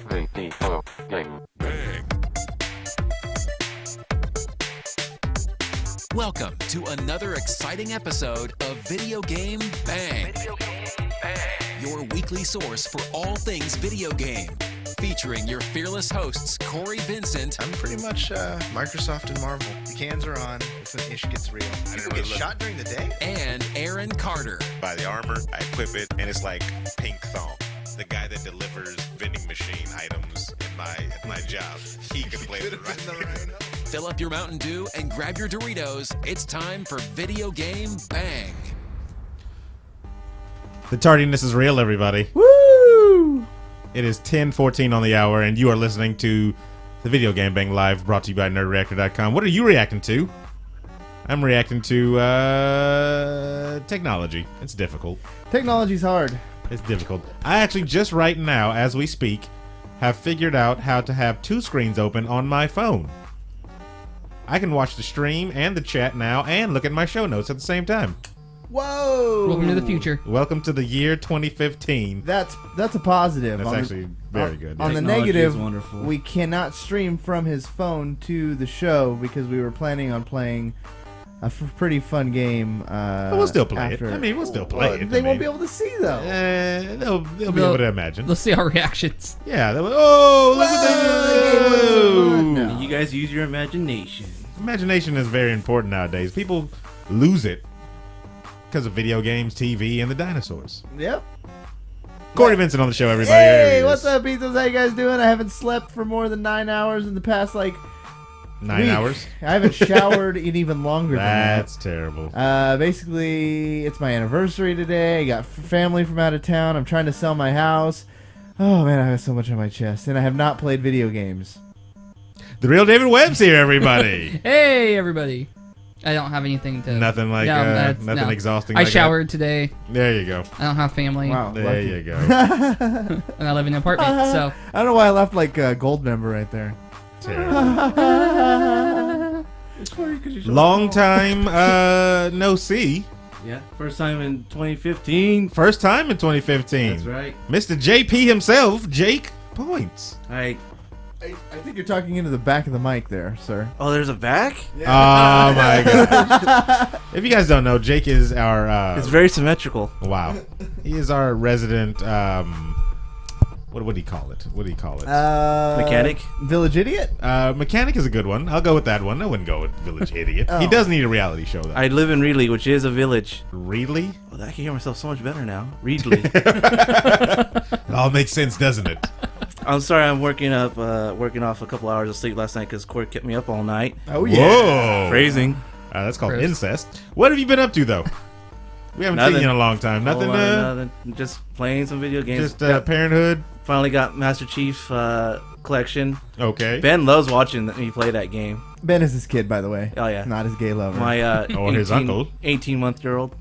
Videogame. Welcome to another exciting episode of Video Game Bang. Your weekly source for all things video game. Featuring your fearless hosts, Cory Vincent. I'm pretty much Microsoft and Marvel. The cans are on. It's when ish gets real. People get shot during the day? And Aaron Carter. Buy the armor, I equip it, and it's like pink thong. The guy that delivers vending machine items at my job, he can play it right. Fill up your Mountain Dew and grab your Doritos. It's time for Video Game Bang. The tardiness is real, everybody. Woo! It is 10:14 on the hour, and you are listening to the Video Game Bang Live, brought to you by NerdReactor.com. What are you reacting to? I'm reacting to technology. It's difficult. Technology's hard. It's difficult. I actually just right now, as we speak, have figured out how to have two screens open on my phone. I can watch the stream and the chat now and look at my show notes at the same time. Whoa! Welcome to the future. Welcome to the year 2015. That's a positive. That's actually very good. On the Technology negative, is wonderful. we cannot stream from his phone to the show because we were planning on playing a pretty fun game. We'll still play it. I mean, we'll still play it. They won't be able to see, though. They'll be able to imagine. Let's see our reactions. Yeah. Look at that. You guys use your imagination. Imagination is very important nowadays. People lose it because of video games, TV, and the dinosaurs. Yep. Cory Vincent on the show, everybody. There he Hey, is. what's up, Beatles? How you guys doing? I haven't slept for more than 9 hours in the past, 9 week. hours? I haven't showered in even longer than that. That's terrible. Basically, it's my anniversary today. I got family from out of town. I'm trying to sell my house. Oh, man, I have so much on my chest. And I have not played video games. The real David Webb's here, everybody. Hey, everybody. I don't have anything to... Nothing like, nothing exhausting I like showered today. There you go. I don't have family. Wow. There lucky. you go. And I live in an apartment, so... I don't know why I left like a gold member right there. Terrible. It's funny because you're so Long small. time no see. Yeah, first time in 2015. First time in 2015. That's right. Mr. JP himself, Jake Points. I think you're talking into the back of the mic there, sir. Oh, there's a back? Oh my god. If you guys don't know, Jake is our It's very symmetrical. wow. He is our resident what do you call it? Mechanic? Village Idiot? Mechanic is a good one. I'll go with that one. I wouldn't go with Village Idiot. Oh. He does need a reality show though. I live in Reedley, which is a village. Really? Oh, I can hear myself so much better now. Reedley. It all makes sense, doesn't it? I'm sorry I'm working off a couple hours of sleep last night because Cory kept me up all night. Oh, yeah. Whoa. Phrasing. That's called Gross. incest. What have you been up to though? We haven't seen you in a long time. Nothing. Nothing. Just playing some video games. Just Parenthood. Finally got Master Chief collection. Okay. Ben loves watching me play that game. Ben is his kid, by the way. Oh, yeah. Not his gay lover. My Or his uncle. 18-month-year-old.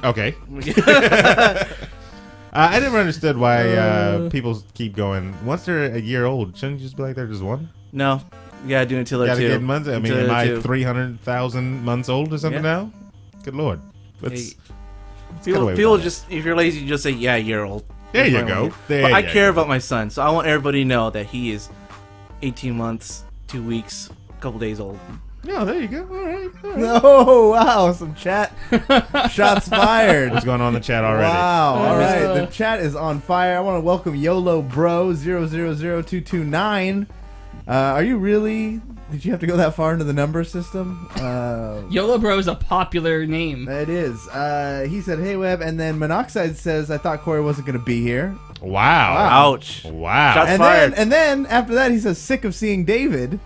Okay. I never understood why people keep going. Once they're a year old, shouldn't you just be like they're just one? No, you gotta do it until they're Gotta two. get months. I mean, Until am they're I two. 300,000 months old or something Yeah. now? Good lord. Hey, Let's get away with people that. just, if you're lazy, you just say, yeah, year old. There That's you fine go. with me. There But I you care go. about my son, so I want everybody to know that he is 18 months, 2 weeks, a couple days old. No, there you go. All right. Oh, wow. Some chat. Shots fired. What's going on in the chat already? Wow. All I missed right. the- The chat is on fire. I want to welcome YOLO Bro 000229. Are you really? Did you have to go that far into the number system? YOLO Bro is a popular name. It is. He said, "Hey Webb," and then Monoxide says, "I thought Cory wasn't going to be here." Wow. Ouch. Wow. Shots And fired. then after that, he says, "Sick of seeing David."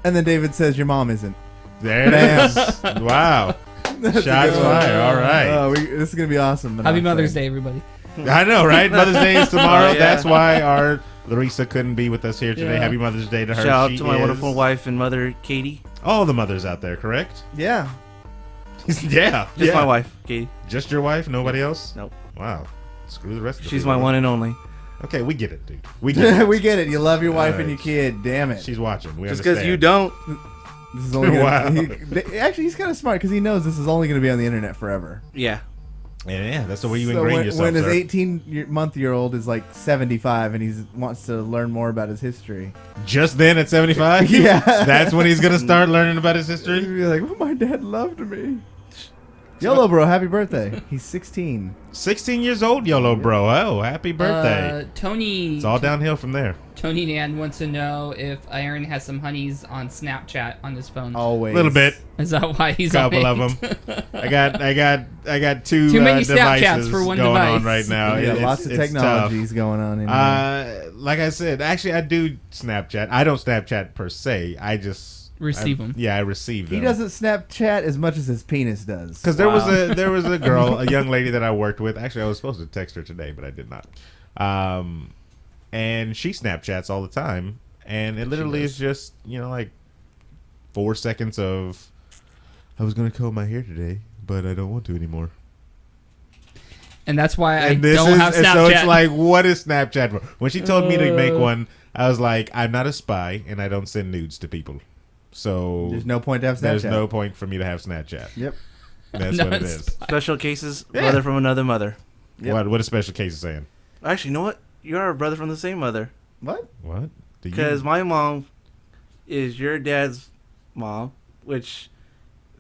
And then David says, "Your mom isn't." There it is. Wow. Shots fired. All right. Oh, this is going to be awesome. Happy Monoxide. Mother's Day, everybody. I know, right? Mother's Day is tomorrow. Oh, yeah. That's why our Larissa couldn't be with us here today. Yeah. Happy Mother's Day to her. Shout out She to my is wonderful wife and mother, Katie. All the mothers out there, correct? Yeah. Yeah. Just yeah. my wife, Katie. Just your wife? Nobody else? Nope. Wow. Screw the rest of the She's people. my one and only. Okay, we get it, dude. We get it. We get it. You love your wife All and your right. kid. Damn it. She's watching. We Just because understand. you don't. This is only Wow. Actually, he's kind of smart because he knows this is only going to be on the internet forever. Yeah. And yeah, that's the way you So ingrain when, yourself, when his sir. 18-month-year-old is like 75 and he wants to learn more about his history. Just then at 75? Yeah. That's when he's going to start learning about his history? He'd be like, well, my dad loved me. YOLO Bro, happy birthday. He's 16. 16 years old, YOLO Bro. Oh, happy birthday. Tony. It's all downhill from there. Tony Dan wants to know if Aaron has some honeys on Snapchat on his phone. Always. A little bit. Is that why he's Couple on of it? them. I got two Too many devices Snapchats for one going on device. right now. Yeah, It's- lots of it's technologies tough. going on in there. Like I said, actually, I do Snapchat. I don't Snapchat per se. I just Receive them. Yeah, I receive them. He doesn't Snapchat as much as his penis does. Because there was a girl, a young lady that I worked with. Actually, I was supposed to text her today, but I did not. And she Snapchats all the time, and it literally is just like 4 seconds of, I was gonna comb my hair today, but I don't want to anymore. And that's why I And this don't have and Snapchat. so it's like, what is Snapchat for? When she told me to make one, I was like, I'm not a spy, and I don't send nudes to people. So There's no point to have Snapchat. there's no point for me to have Snapchat. Yep. That's No, what it it's is. fine. Special cases, Yeah. brother from another mother. Yep. What a special case is saying. Actually, you know what? You are a brother from the same mother. What? What? Do you- Because my mom is your dad's mom, which...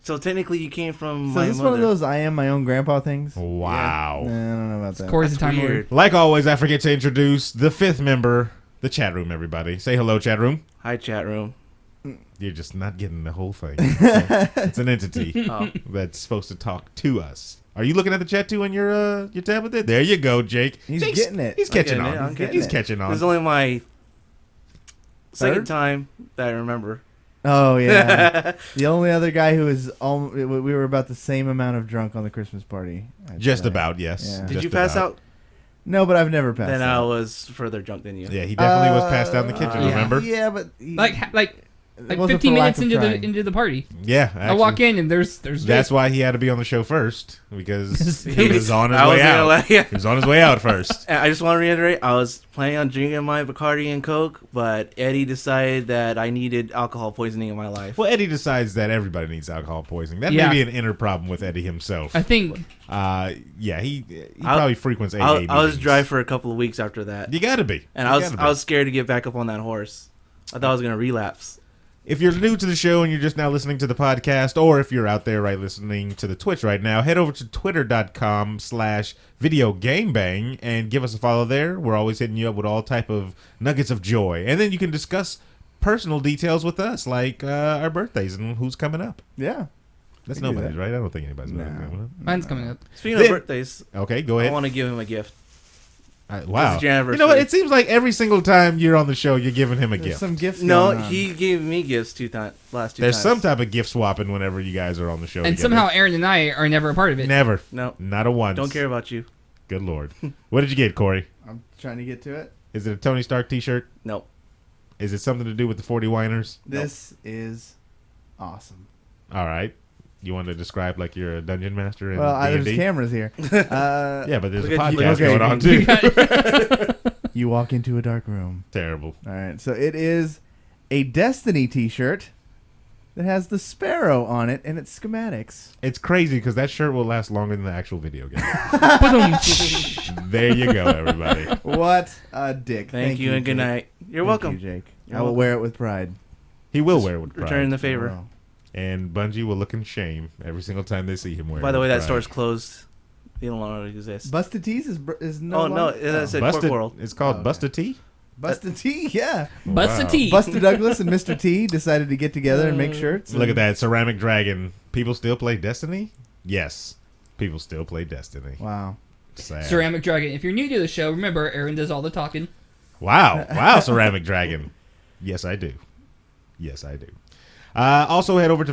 So technically you came from So my is this mother. one of those I am my own grandpa things? Wow. Nah, I don't know about that. Corey's the That's time weird. lord. Like always, I forget to introduce the fifth member, the chat room, everybody. Say hello, chat room. Hi, chat room. You're just not getting the whole thing. It's an entity Oh. that's supposed to talk to us. Are you looking at the chat too on your tablet there? There you go, Jake. He's Jake's- getting it. He's I'm catching getting on. it, I'm getting He's it. catching on. This is only my second Third? time that I remember. Oh yeah. The only other guy who was we were about the same amount of drunk on the Christmas party. I'd Just say. about, yes. Yeah. Did Just you pass about. out? No, but I've never passed. Then I out. was further drunk than you. Yeah, he definitely was passed out in the kitchen, yeah. remember? Yeah, but Like wasn't 15 for lack minutes of into trying. the party. Yeah. I walk actually. in and there's That's Jake. why he had to be on the show first, because He he was on his I was way gonna out. let- yeah. He was on his way out first. And I just want to reiterate, I was planning on drinking my Bacardi and Coke, but Eddie decided that I needed alcohol poisoning in my life. Well, Eddie decides that everybody needs alcohol poisoning. That Yeah. may be an inner problem with Eddie himself. I think Yeah, he I'll- probably frequents AA I was meetings. dry for a couple of weeks after that, You gotta be. and You I was gotta be. I was scared to get back up on that horse. I thought I was gonna relapse. If you're new to the show and you're just now listening to the podcast, or if you're out there listening to the Twitch right now, head over to twitter.com/videogamebang and give us a follow there. We're always hitting you up with all type of nuggets of joy. And then you can discuss personal details with us, like our birthdays and who's coming up. yeah. That's We can do nobody's, that. right? I don't think anybody's No. coming up. mine's coming up. Speaking Then- of birthdays, Okay, go I ahead. want to give him a gift. Wow. is your anniversary. You know what? It seems like every single time you're on the show, you're giving him a There's gift. some gifts. No, going on. he gave me gifts last two There's times. some type of gift swapping whenever you guys are on the show And together. somehow Aaron and I are never a part of it. Never. No, Not a once. don't care about you. Good Lord. What did you get, Corey? I'm trying to get to it. Is it a Tony Stark t-shirt? No. Is it something to do with the 40 Winers? This is awesome. All right. You want to describe like you're a dungeon master in Well, there's D&D? cameras here. Yeah, but there's a Look at you. podcast Okay. going on too. You walk into a dark room. Terrible. All right, so it is a Destiny T-shirt that has the sparrow on it and its schematics. It's crazy because that shirt will last longer than the actual video game. Ba-dum. There you go, everybody. What a dick! Thank you and good Jake. night. You're Thank welcome. you, Jake. You're I will welcome. wear it with pride. He will wear it with pride. Return the favor. Oh. And Bungie will look in shame every single time they see him wearing it. By the way, with that pride. store's closed. They don't want to exist. Busted Tees is no. Oh, no, longer- that's it. Busted, Cork World. It's called Oh, okay. Busted T? Busted T, yeah. Bust a Wow. T. Busted Douglas and Mr. T decided to get together and make shirts. Look at that. Ceramic Dragon. People still play Destiny? Yes. People still play Destiny. Wow. Sad. Ceramic Dragon. If you're new to the show, remember Aaron does all the talking. Wow. Wow, Ceramic Dragon. Yes, I do. Yes, I do. Also, head over to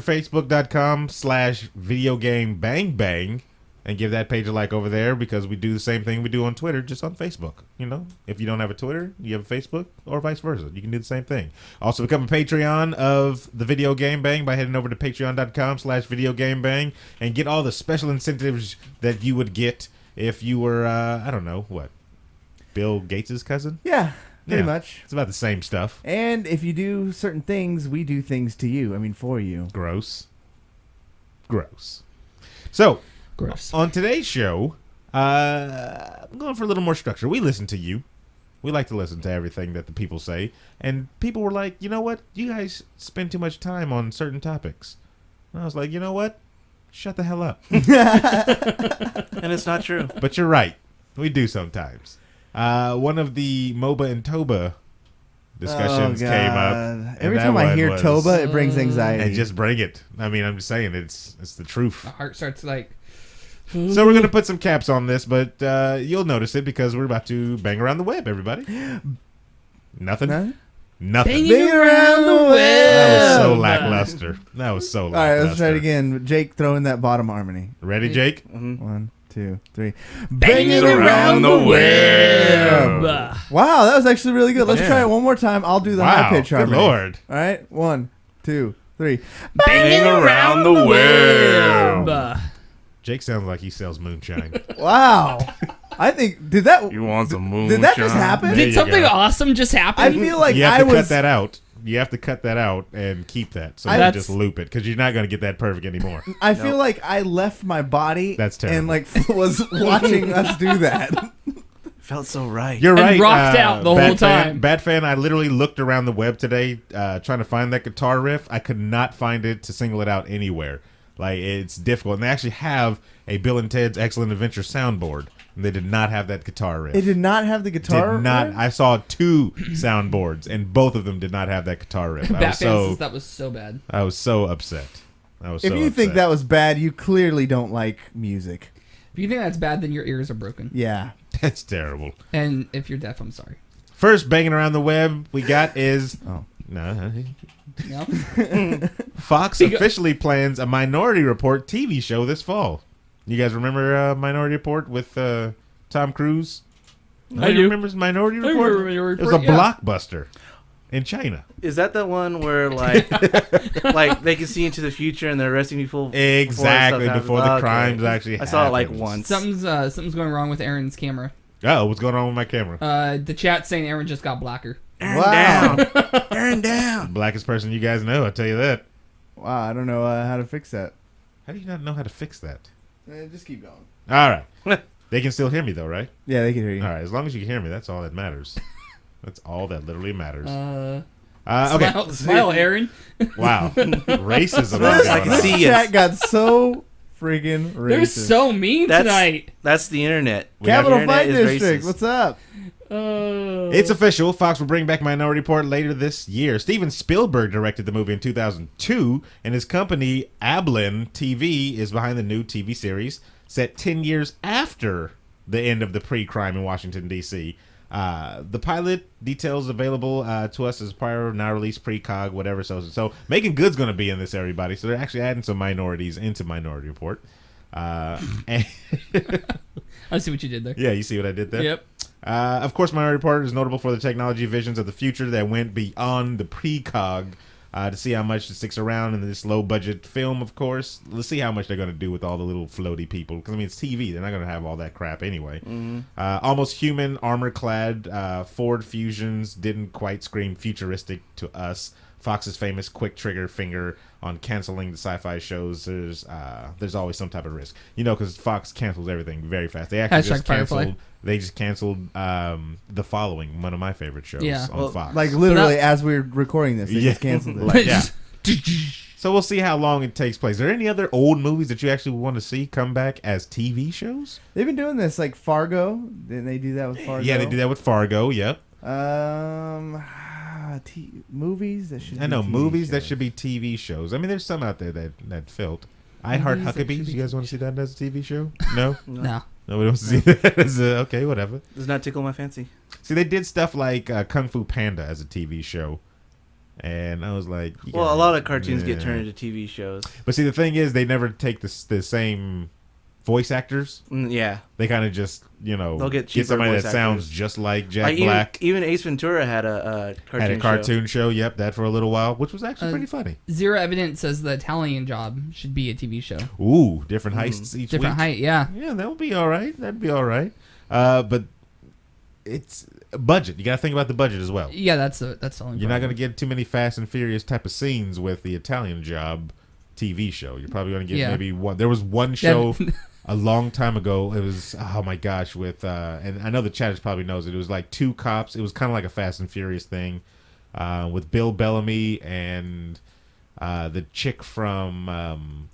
facebook.com/videogamebangbang and give that page a like over there because we do the same thing we do on Twitter, just on Facebook. You know, if you don't have a Twitter, you have a Facebook, or vice versa. You can do the same thing. Also, become a Patreon of the Video Game Bang by heading over to patreon.com/videogamebang and get all the special incentives that you would get if you were, I don't know, what, Bill Gates' cousin? Yeah, pretty Yeah. much. It's about the same stuff. And if you do certain things, we do things to you. I mean, for you. Gross. Gross. So, Gross. on today's show, I'm going for a little more structure. We listen to you. We like to listen to everything that the people say. And people were like, you know what? You guys spend too much time on certain topics. And I was like, you know what? Shut the hell up. And it's not true. But you're right. We do sometimes. One of the MOBA and TOBA discussions came up. and Every that time I one hear was- Toba, it brings anxiety. And just bring it. I mean, I'm just saying, it's the truth. My heart starts like. So we're going to put some caps on this, but you'll notice it because we're about to bang around the web, everybody. Nothing? No? Nothing. Banging around the web. That was so lackluster. That was so All lackluster. right, let's try it again. Jake, throw in that bottom harmony. Ready, Jake? 1, 2, 3. Banging around the web. Wow, that was actually really good. Let's Yeah. try it one more time. I'll do the Wow, high pitch good harmony. Lord. All right, 1, 2, 3. Banging around the web. Jake sounds like he sells moonshine. Wow. I think did that want some moonshine? did that just happen? There Did you something go. awesome just happen? I feel like You have I to was cut that out. You have to cut that out and keep that. So you That's- just loop it because you're not going to get that perfect anymore. I feel like I left my body That's terrible. and like was watching us do that. Felt so right. You're And right. rocked out the whole Bat Fan- time. Bat Fan, I literally looked around the web today trying to find that guitar riff. I could not find it to single it out anywhere. Like, it's difficult. And they actually have a Bill and Ted's Excellent Adventure soundboard. And they did not have that guitar riff. It did not have the guitar. Did not. riff? I saw 2 soundboards, and both of them did not have that guitar riff. Batman says that was so bad. I was so upset. If you think that was bad, you clearly don't like music. If you think that's bad, then your ears are broken. Yeah. that's terrible. And if you're deaf, I'm sorry. First banging around the web we got is no. No? Fox officially plans a Minority Report TV show this fall. You guys remember Minority Report with Tom Cruise? Nobody do. remembers Minority Report? remember Minority It was a Report, yeah. blockbuster in China. Is that the one where like they can see into the future and they're arresting people Exactly, before the Okay. crimes actually I saw it like happened. once. Something's going wrong with Aaron's camera. Oh, what's going on with my camera? The chat's saying Aaron just got blacker. Wow. Aaron down. Blackest person you guys know, I'll tell you that. Wow. I don't know how to fix that. How do you not know how to fix that? Just keep going. All right. They can still hear me, though, right? Yeah, they can hear you. All right. As long as you can hear me, that's all that matters. That's all that literally matters. Okay. Okay. Smile, Aaron. Wow. Racism. This- is I going can on. see This it. chat got so friggin' racist. They're so mean tonight. That's the internet. Capital Internet Fight is District. racist. What's up? It's official. Fox will bring back Minority Report later this year. Steven Spielberg directed the movie in 2002, and his company, Ablin TV, is behind the new TV series set 10 years after the end of the pre-crime in Washington, D.C. The pilot details available to us as prior, now released pre-cog, whatever. So Megan Good's going to be in this, everybody. So they're actually adding some minorities into Minority Report. And I see what you did there. yeah, you see what I did there? Yep. Of course, Minority Report is notable for the technology visions of the future that went beyond the precog to see how much it sticks around in this low-budget film, of course. Let's see how much they're going to do with all the little floaty people. Because, I mean, it's TV. They're not going to have all that crap anyway. Almost human, armor-clad Ford Fusions didn't quite scream futuristic to us. Fox's famous quick trigger finger on canceling the sci-fi shows. There's always some type of risk, because Fox cancels everything very fast. They actually just Firefly. canceled. They just canceled The Following, one of my favorite shows on Fox. Like literally, as we're recording this, they just canceled it. Like, yeah. So we'll see how long it takes place. Are there any other old movies that you actually want to see come back as TV shows? They've been doing this, like Fargo. Didn't they do that with Fargo? Yeah, they do that with Fargo. Yep. Movies that should. I know be TV movies that shows. should be TV shows. I mean, there's some out there that felt. I Heart Movies that should Huckabees. be You guys want to see that as a TV show? No, No. nobody wants to see that. As a, okay, whatever. Does not tickle my fancy. See, they did stuff like Kung Fu Panda as a TV show, and I was like, Well, a lot of cartoons get turned into TV shows. But see, the thing is, they never take the same voice actors. Yeah. They kind of just, They'll get cheaper somebody that voice sounds actors. just like Jack Like Black. even Ace Ventura had a cartoon Had a show. cartoon show. Yep, that for a little while, which was actually pretty funny. Zero Evidence says the Italian Job should be a TV show. Ooh, different heists each Different week. height, yeah. Yeah, that would be all right. That'd be all right. But it's a budget. You got to think about the budget as well. Yeah, that's the only You're not problem. going to get too many Fast and Furious type of scenes with the Italian Job TV show. You're probably going to get Yeah. maybe one. There was one show a long time ago. It was, oh my gosh, with and I know the chatters probably knows it. It was like two cops. It was kind of like a Fast and Furious thing with Bill Bellamy and the chick from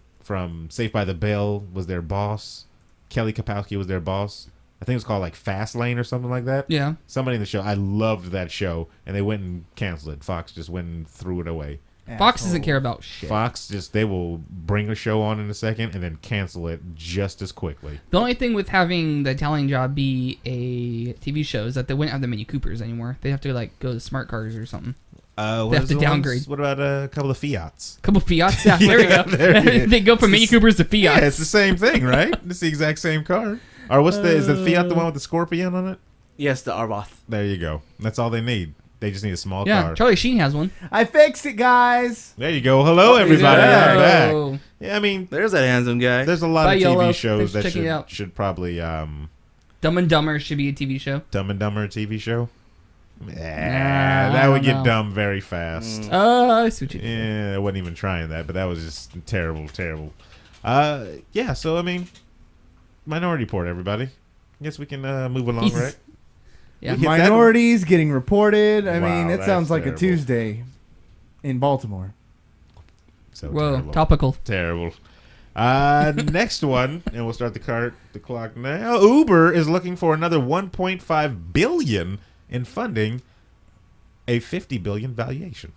Saved by the Bell was their boss. Kelly Kapowski was their boss. I think it was called like Fast Lane or something like that. Yeah. Somebody in the show. I loved that show, and they went and canceled it. Fox just went and threw it away. Fox doesn't care about shit. Fox they will bring a show on in a second and then cancel it just as quickly. The only thing with having the Italian Job be a TV show is that they wouldn't have the Mini Coopers anymore. They have to like go to smart cars or something. They have to downgrade. What about a couple of Fiats? Couple Fiats, yeah, there we go. They go from Mini Coopers to Fiats. Yeah, it's the same thing, right? It's the exact same car. Or is the Fiat the one with the Scorpion on it? Yes, the Arboth. There you go. That's all they need. They just need a small Yeah, car. Charlie Sheen has one. I fixed it, guys. There you go. Hello, everybody. Yeah. I'm back. Oh. Yeah, I mean, There's that handsome guy. there's a lot Bye, of TV YOLO. shows Thanks for that checking it out. should probably Dumb and Dumber should be a TV show. Dumb and Dumber TV show. I That would don't get know. dumb very fast. I see what you Yeah, I wasn't even trying that, but that was just terrible, terrible. Yeah, so I mean, Minority Report, everybody. Guess we can move along, He's- right? Yeah. We get that- Minorities getting reported. I Wow, mean, it that's sounds like terrible. a Tuesday in Baltimore. So Whoa, terrible. topical. Terrible. Next one, and we'll start the clock now. Uber is looking for another 1.5 billion in funding, a 50 billion valuation.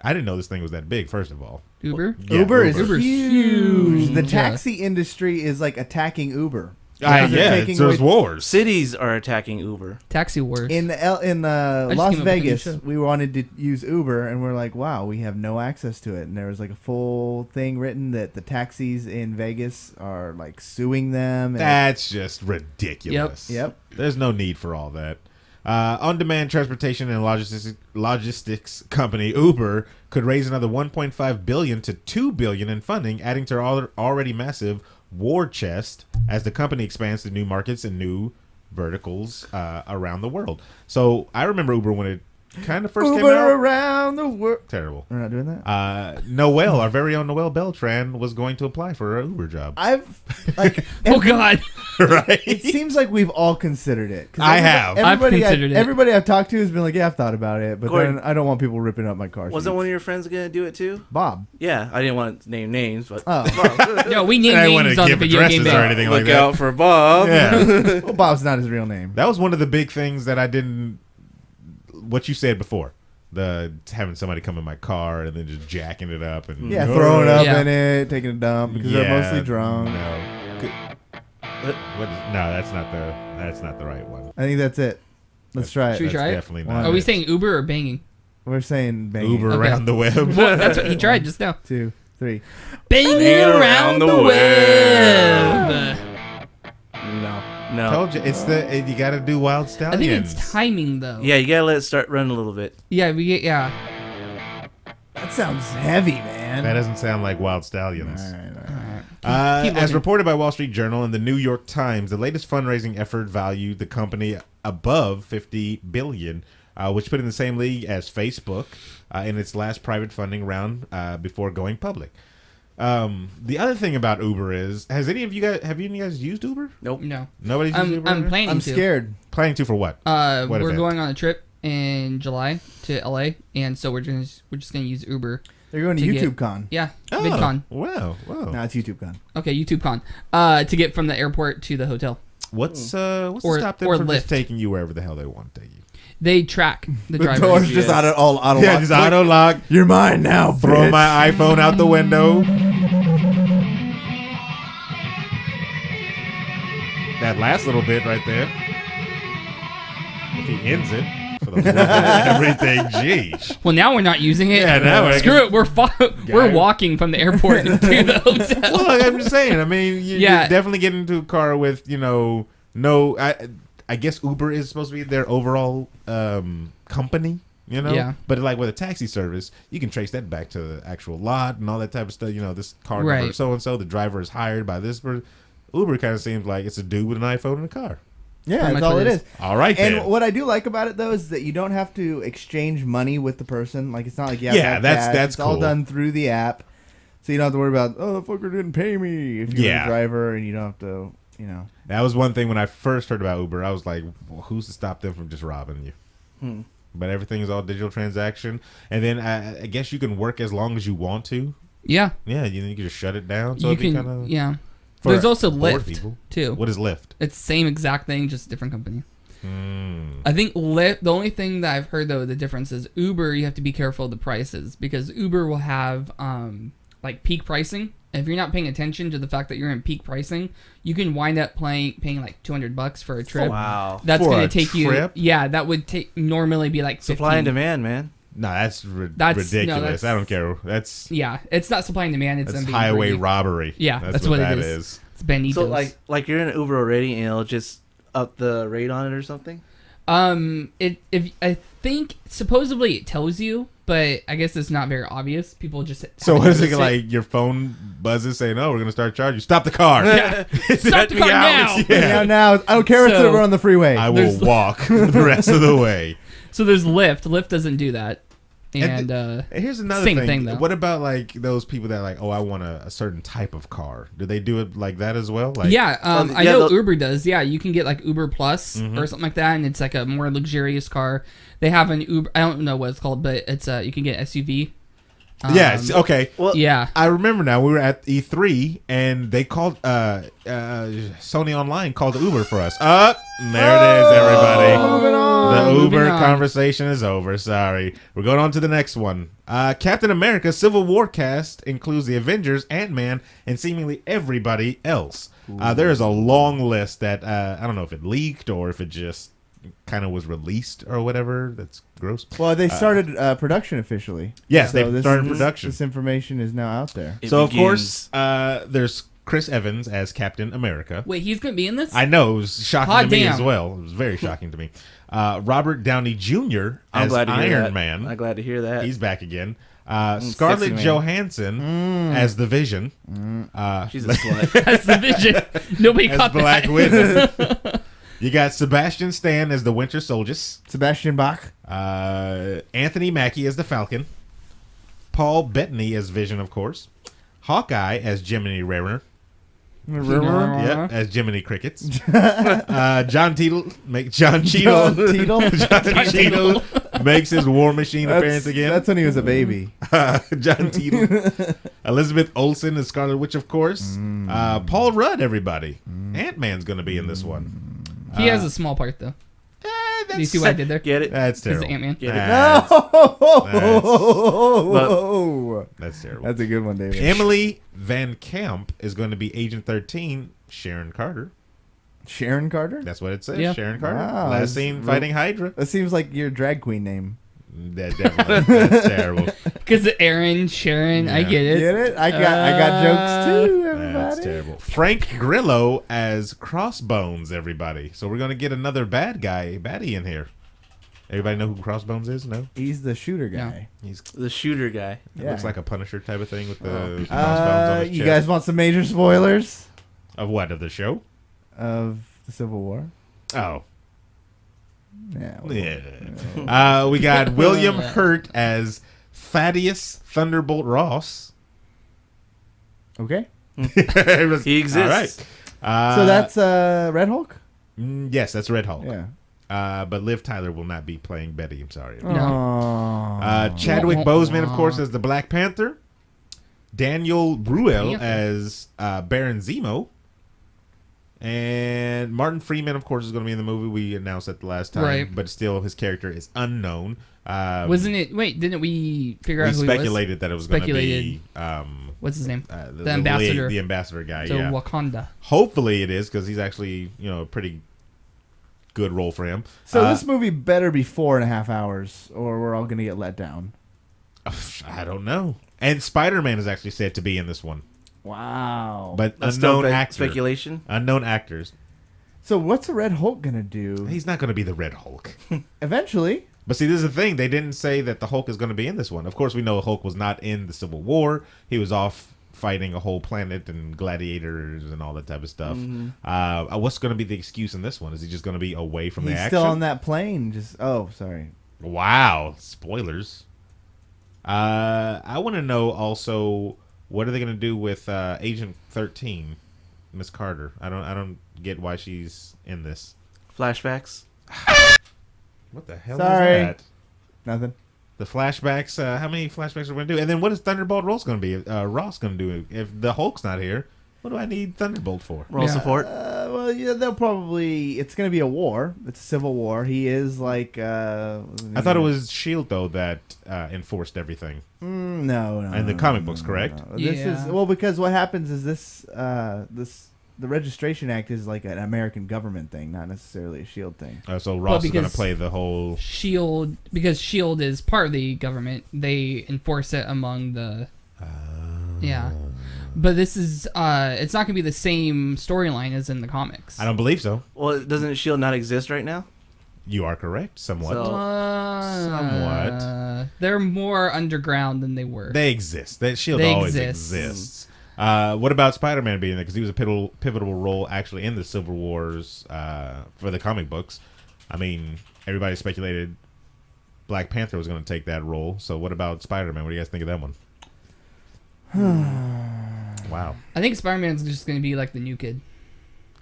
I didn't know this thing was that big. First of all, Uber? Yeah, Uber is Uber's huge. The huge. taxi industry is like attacking Uber. yeah, They're taking there's away- wars. Cities are attacking Uber. Taxi Wars. In just Las came up with a new Vegas, show. we wanted to use Uber, and we're like, wow, we have no access to it. And there was like a full thing written that the taxis in Vegas are like suing them. And That's just ridiculous. Yep. There's no need for all that. On-demand transportation and logistics company Uber could raise another 1.5 billion to 2 billion in funding, adding to our already massive war chest as the company expands to new markets and new verticals around the world. So I remember Uber when it kind of first came Uber out. around the world. Terrible. We're not doing that. Noel, our very own Noel Beltran, was going to apply for an Uber job. I've like. oh, God. Right? It seems like we've all considered it. 'Cause I have. I've considered it. Everybody I've talked to has been like, yeah, I've thought about it, but Corey, then I don't want people ripping up my car. Wasn't seats. one of your friends gonna do it too? Bob? Yeah, I didn't want to name names, but Oh, No, we name I didn't want names to on the give video game addresses or band. anything look like that. out for Bob. Yeah. well, Bob's not his real name. That was one of the big things that I didn't. What you said before, the having somebody come in my car and then just jacking it up and Yeah, throwing up Yeah. in it, taking a dump because they're mostly drunk. No, that's not the right one. I think that's it. Let's try Should we it. try it? Definitely One. not. Are we it. saying Uber or banging? We're saying banging. Uber Okay. around the web? Well, that's what he tried just now. 2, 3. Banging around the web. No. Told you it's you got to do Wild I Stallions. think it's timing, though. Yeah, you gotta let it start running a little bit. Yeah, yeah. That sounds heavy, man. That doesn't sound like Wild Stallions. All right. Keep As looking. reported by Wall Street Journal and the New York Times, the latest fundraising effort valued the company above $50 billion, which put it in the same league as Facebook in its last private funding round before going public. The other thing about Uber is, have any of you guys used Uber? Nope. No. Nobody's used Uber? I'm planning I'm to. scared. Planning to for what? We're event? going on a trip in July to LA, and so we're just gonna use Uber. They're going to To YouTube get- Con. Yeah, Oh, VidCon. Wow. No, it's YouTube Con. Okay, YouTube Con. To get from the airport to the hotel. What's Or- to stop them or from just Lyft. taking you wherever the hell they want to take you? They track the The drivers. door's just Yes. auto Yeah, lock. just auto lock. You're mine now. Throw bitch. my iPhone out the window. That last little bit right there. If he ends it for the love of everything, jeez. Well, now we're not using it. Yeah, now we're- Screw it. We're walking from the airport to the hotel. Well, I'm just saying. I mean, Yeah. you definitely get into a car with no. I guess Uber is supposed to be their overall company. Yeah. But like with a taxi service, you can trace that back to the actual lot and all that type of stuff. This car number Right. so and so. The driver is hired by this person. Uber kind of seems like it's a dude with an iPhone in a car. Yeah, Pretty that's much all what it it is. All right, And then. what I do like about it though is that you don't have to exchange money with the person. Like it's not like you have Yeah, to have that's- cash. that's It's all cool. done through the app. So you don't have to worry about, oh, the fucker didn't pay me if you're Yeah. a driver and you don't have to, That was one thing when I first heard about Uber. I was like, well, who's to stop them from just robbing you? But everything is all digital transaction. And then I guess you can work as long as you want to. Yeah. Yeah, you can just shut it down. So You it'd be can. kind of Yeah. There's also bored Lyft people. too. What is Lyft? It's the same exact thing, just a different company. I think Lyft. The only thing that I've heard though, the difference is Uber. You have to be careful of the prices because Uber will have like peak pricing. And if you're not paying attention to the fact that you're in peak pricing, you can wind up paying like $200 for a trip. Wow. That's For going a to take trip? you. Yeah, that would normally be like 15. Supply and demand, man. No, that's, That's- no, ridiculous. that's- I don't care. That's Yeah, it's not supply and demand. It's them being highway greedy. robbery. Yeah, that's what that it is. It's Benitos. So like you're in an Uber already, and it'll just up the rate on it or something. If I think supposedly it tells you, but I guess it's not very obvious. People just So haven't what is it noticed like? Your phone buzzes saying, "Oh, we're gonna start charging you. Stop the car." Yeah. Stop the car now. Yeah. now I don't care if So- we're on the freeway. I will There's- walk the rest of the way. So there's Lyft. Lyft doesn't do that. And Here's another same thing. thing, though. What about like those people that like, oh, I want a certain type of car? Do they do it like that as well? Like, yeah, I yeah, know the- Uber does. Yeah, you can get like Uber Plus Mm-hmm. or something like that, and it's like a more luxurious car. They have an Uber. I don't know what it's called, but it's you can get SUV. Yes. Okay. Well, Yeah. I remember now. We were at E3 and they called Sony Online called Uber for us. There it is, everybody. Moving on. The Moving Uber on. conversation is over. Sorry. We're going on to the next one. Captain America Civil War cast includes the Avengers, Ant-Man, and seemingly everybody else. There is a long list that I don't know if it leaked or if it just kind of was released or whatever. That's gross. Well, they started production officially. Yes, So they've started production. This information is now out there. It So, of begins. course, there's Chris Evans as Captain America. Wait, he's gonna be in this? I know, it was shocking Hot to me damn. as well. It was very shocking to me. Robert Downey Jr. I'm as glad to hear Iron that. Man. I'm glad to hear that. He's back again. sexy Scarlett man. Johansson as the Vision. She's a slut. That's the Vision. Nobody As caught Black that. Widow. You got Sebastian Stan as the Winter Soldier. Sebastian Bach. Anthony Mackie as the Falcon. Paul Bettany as Vision, of course. Hawkeye as Jiminy Rarer. Yep, as Jiminy Crickets. John Cheadle John Cheadle. John Cheadle makes his War Machine appearance again. That's when he was a baby. John Cheadle. Elizabeth Olsen as Scarlet Witch, of course. Paul Rudd, everybody. Ant-Man's going to be in this one. He has a small part though. Do you see what I did there? Get it? That's He's terrible. Ant-Man. Get it? That's, Oh, that's terrible. that's a good one, David. Emily Van Camp is going to be Agent 13, Sharon Carter. Sharon Carter. That's what it says, Yeah. Sharon Carter. Wow, Last that's scene real- fighting Hydra. That seems like your drag queen name. That definitely, that's terrible. Because Aaron, Sharon, I Yeah. get it. Get it? I got jokes too. That's Everybody. terrible. Frank Grillo as Crossbones, everybody. So we're going to get another baddie in here. Everybody know who Crossbones is? No? He's the shooter guy. He's The shooter guy. Yeah. looks like a Punisher type of thing with the crossbones on his You chest. guys want some major spoilers Of what? Of the show? of the Civil War? Oh. Yeah. well, Yeah. We got William Hurt as Thaddeus Thunderbolt Ross. Okay. He exists. All right. So that's Red Hulk. Yes, that's Red Hulk. Yeah. But Liv Tyler will not be playing Betty. I'm sorry. Oh. Chadwick Boseman, of course, as the Black Panther. Daniel Bruel Panther. as Baron Zemo. And Martin Freeman, of course, is going to be in the movie. We announced that the last time, Right. but still his character is unknown. Wasn't it? Wait, didn't we figure we out who he was? speculated that it was going to be What's his name? the ambassador. the ambassador guy. So yeah, Wakanda. hopefully it is because he's actually a pretty good role for him. So this movie better be 4.5 hours, or we're all gonna get let down. I don't know. And Spider-Man is actually said to be in this one, Wow. but That's still unknown actor. speculation. Unknown actors. So what's the Red Hulk gonna do? He's not going to be the Red Hulk. Eventually. But see, this is the thing. They didn't say that the Hulk is going to be in this one. Of course, we know Hulk was not in the Civil War. He was off fighting a whole planet and gladiators and all that type of stuff. What's going to be the excuse in this one? Is he just going to be away from the He's action? still on that plane. Sorry. Wow. Spoilers. I want to know also what are they going to do with Agent 13, Miss Carter? I don't get why she's in this. Flashbacks. What the hell Sorry. is that? Nothing. The flashbacks. How many flashbacks are we going to do? And then what is Thunderbolt Ross going to be? Ross going to do if the Hulk's not here? What do I need Thunderbolt for? Roll support. Well, yeah, they'll probably. It's going to be a war. It's a civil war. He is like. I thought it was Shield though that enforced everything. No. In the comic books, correct? No. This is because what happens is the Registration Act is like an American government thing, not necessarily a Shield thing. So Ross is going to because play the whole. Shield, because Shield is part of the government, they enforce it among the. Yeah. But this is, it's not going to be the same storyline as in the comics. I don't believe so. Well, doesn't Shield not exist right now? You are correct, somewhat. So- Somewhat. They're more underground than they were. They exist. That Shield They always exist. exists. What about Spider-Man being there? Because he was a pivotal role actually in the Civil Wars for the comic books. I mean, everybody speculated Black Panther was going to take that role. So what about Spider-Man? What do you guys think of that one? Wow. I think Spider-Man's just going to be like the new kid.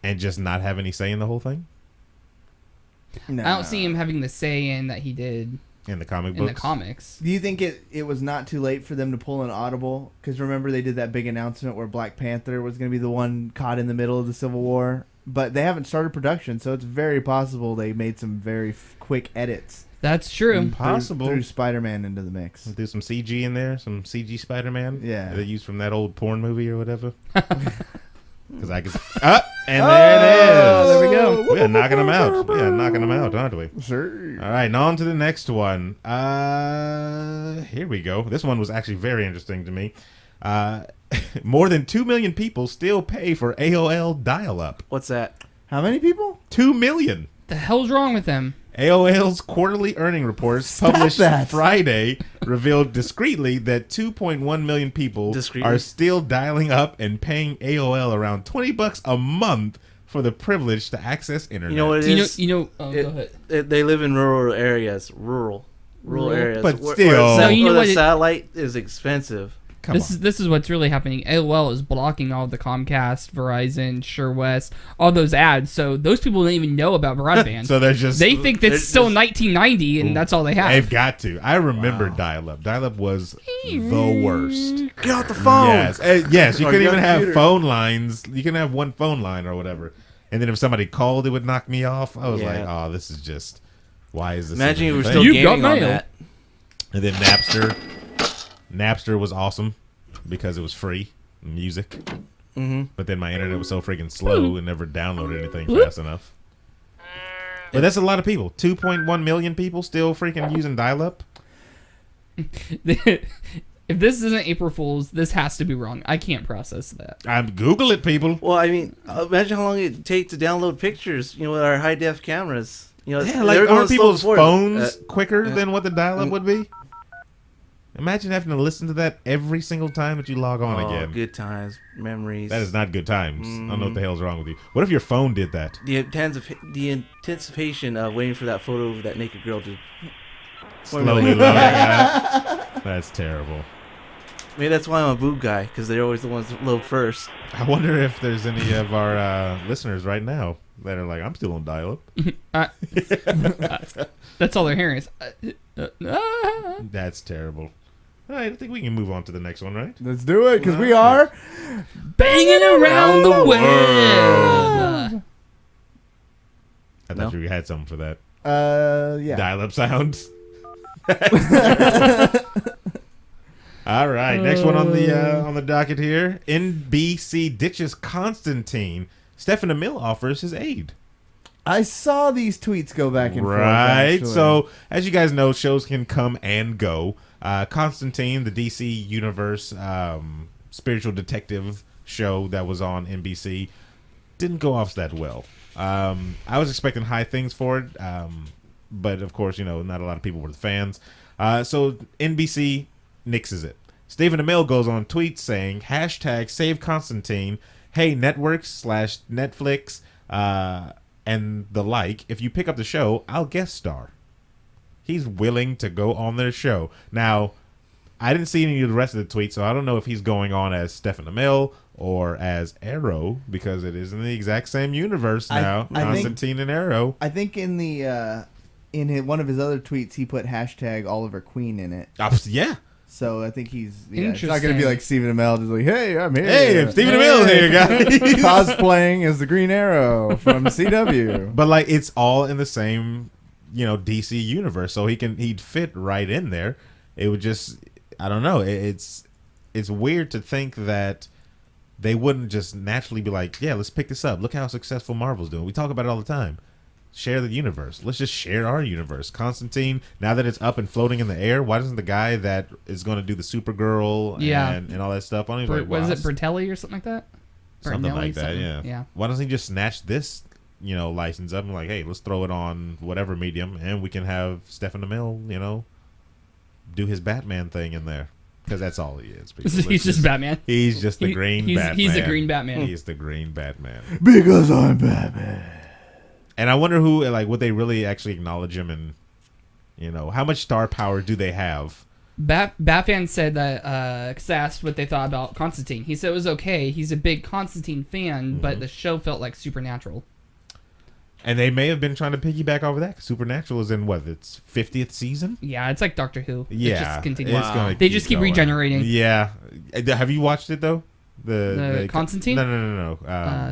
And just not have any say in the whole thing? No. I don't see him having the say in that he did In the comic in books? the comics. Do you think it was not too late for them to pull an audible? Because remember they did that big announcement where Black Panther was going to be the one caught in the middle of the Civil War, but they haven't started production, so it's very possible they made some very quick edits. That's true. and Possible. Threw Spider-Man into the mix. Do some CG in there, some CG Spider-Man. Yeah. They used from that old porn movie or whatever. Because I can. And there it is. there we go. We are knocking them out. We are knocking them out, aren't we? Sure. All right, and on to the next one. Here we go. This one was actually very interesting to me. More than 2 million people still pay for AOL dial-up. What's that? How many people? 2 million. The hell's wrong with them? AOL's quarterly earning reports Stop published that. Friday revealed discreetly that 2.1 million people Discreetly? are still dialing up and paying AOL around $20 a month for the privilege to access internet. You know what it is? Go ahead. They live in rural areas. Rural areas. But Where still. No, you know the what it- satellite is expensive. Come on. This is what's really happening. AOL is blocking all the Comcast, Verizon, SureWest, all those ads. So those people don't even know about broadband. So they're just. they think they're that's still just- 1990 and that's all they have. They've got to. I remember dial-up. Dial-up was the worst. Get out the phone. Yes. You Or couldn't your even have computer. phone lines. You can have one phone line or whatever. And then if somebody called, it would knock me off. I was like, Yeah. oh, this is just. Why is this? Imagine even you a were thing? still You got gaming on mail. that. And then Napster. Napster was awesome because it was free music. Mm-hmm. But then my internet was so freaking slow and never downloaded anything fast enough. But that's a lot of people. 2.1 million people still freaking using dial-up. If this isn't April Fool's, this has to be wrong. I can't process that. Google it, people. Well, I mean, imagine how long it takes to download pictures. You know, with our high def cameras. You know, Yeah, they were like going aren't slow people's before. phones quicker than what the dial-up mm. would be? Imagine having to listen to that every single time that you log on again. Good times, memories. That is not good times. I don't know what the hell's wrong with you. What if your phone did that? The anticipation of waiting for that photo of that naked girl to Slowly loading up. That's terrible. Maybe that's why I'm a boob guy, because they're always the ones that load first. I wonder if there's any of our listeners right now that are like, I'm still on dial-up. That's all they're hearing is. That's terrible. All right, I think we can move on to the next one, right? Let's do it, because we are Banging around the web. I No? thought you had something for that. yeah. Dial-up sounds. All right, next one on the docket here. NBC ditches Constantine. Stephen Amell offers his aid. I saw these tweets go back and forth. Right. Actually. So, as you guys know, shows can come and go. Constantine, the DC Universe spiritual detective show that was on NBC, didn't go off that well. I was expecting high things for it, but of course, not a lot of people were fans. So NBC nixes it. Stephen Amell goes on tweets saying, #save Constantine. Hey, networks / Netflix and the like. If you pick up the show, I'll guest star. He's willing to go on their show. Now, I didn't see any of the rest of the tweets, so I don't know if he's going on as Stefan Amell or as Arrow, because it is in the exact same universe now. Constantine and Arrow. I think in the one of his other tweets, he put hashtag Oliver Queen in it. Yeah. So I think he's it's Interesting. not going to be like Stephen Amell, just like, hey, I'm here. Hey, Stephen Amell here, guys. Cosplaying as the Green Arrow from CW. But like, it's all in the same, DC universe, so he'd fit right in there. It would just, I don't know. It's weird to think that they wouldn't just naturally be like, yeah, let's pick this up. Look how successful Marvel's doing. We talk about it all the time. Share the universe. Let's just share our universe. Constantine, now that it's up and floating in the air, why doesn't the guy that is going to do the Supergirl and all that stuff on him? Was it Bertelli or something like that? Something Bernelli, like that, something? yeah. Why doesn't he just snatch this, license up and like, hey, let's throw it on whatever medium, and we can have Stephen Amell, do his Batman thing in there. Because that's all he is. He's just Batman. He's just the green Batman. He's the green Batman. He's the green Batman. Because I'm Batman. And I wonder who, would they really actually acknowledge him, and, how much star power do they have? Batfan said that, cause I asked what they thought about Constantine. He said it was okay. He's a big Constantine fan, but the show felt like Supernatural. And they may have been trying to piggyback over that. 'Cause Supernatural is in, its 50th season? Yeah, it's like Doctor Who. Yeah. It just continues. Wow. They just keep going. regenerating. Yeah. Have you watched it, though? The Constantine? No.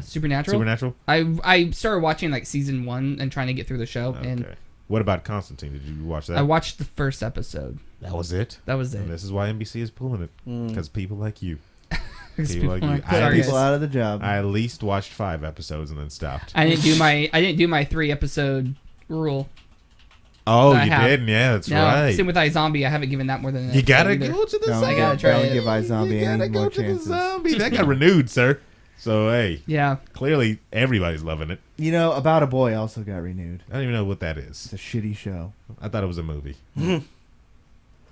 Supernatural? Supernatural? I started watching like season 1 and trying to get through the show. Okay. And What about Constantine? Did you watch that? I watched the first episode. That was it? That was it. And this is why NBC is pulling it. Because people like you. Because People like you. Cut people out of the job. I at least watched 5 episodes and then stopped. I didn't do my 3 episode rule. Oh, you did? Yeah, that's right. Same with iZombie. I haven't given that more than an You gotta episode either. go to the zombie. I gotta try Don't it. give iZombie any more chances. That got renewed, sir. So, hey, Yeah. clearly everybody's loving it. About a Boy also got renewed. I don't even know what that is. It's a shitty show. I thought it was a movie.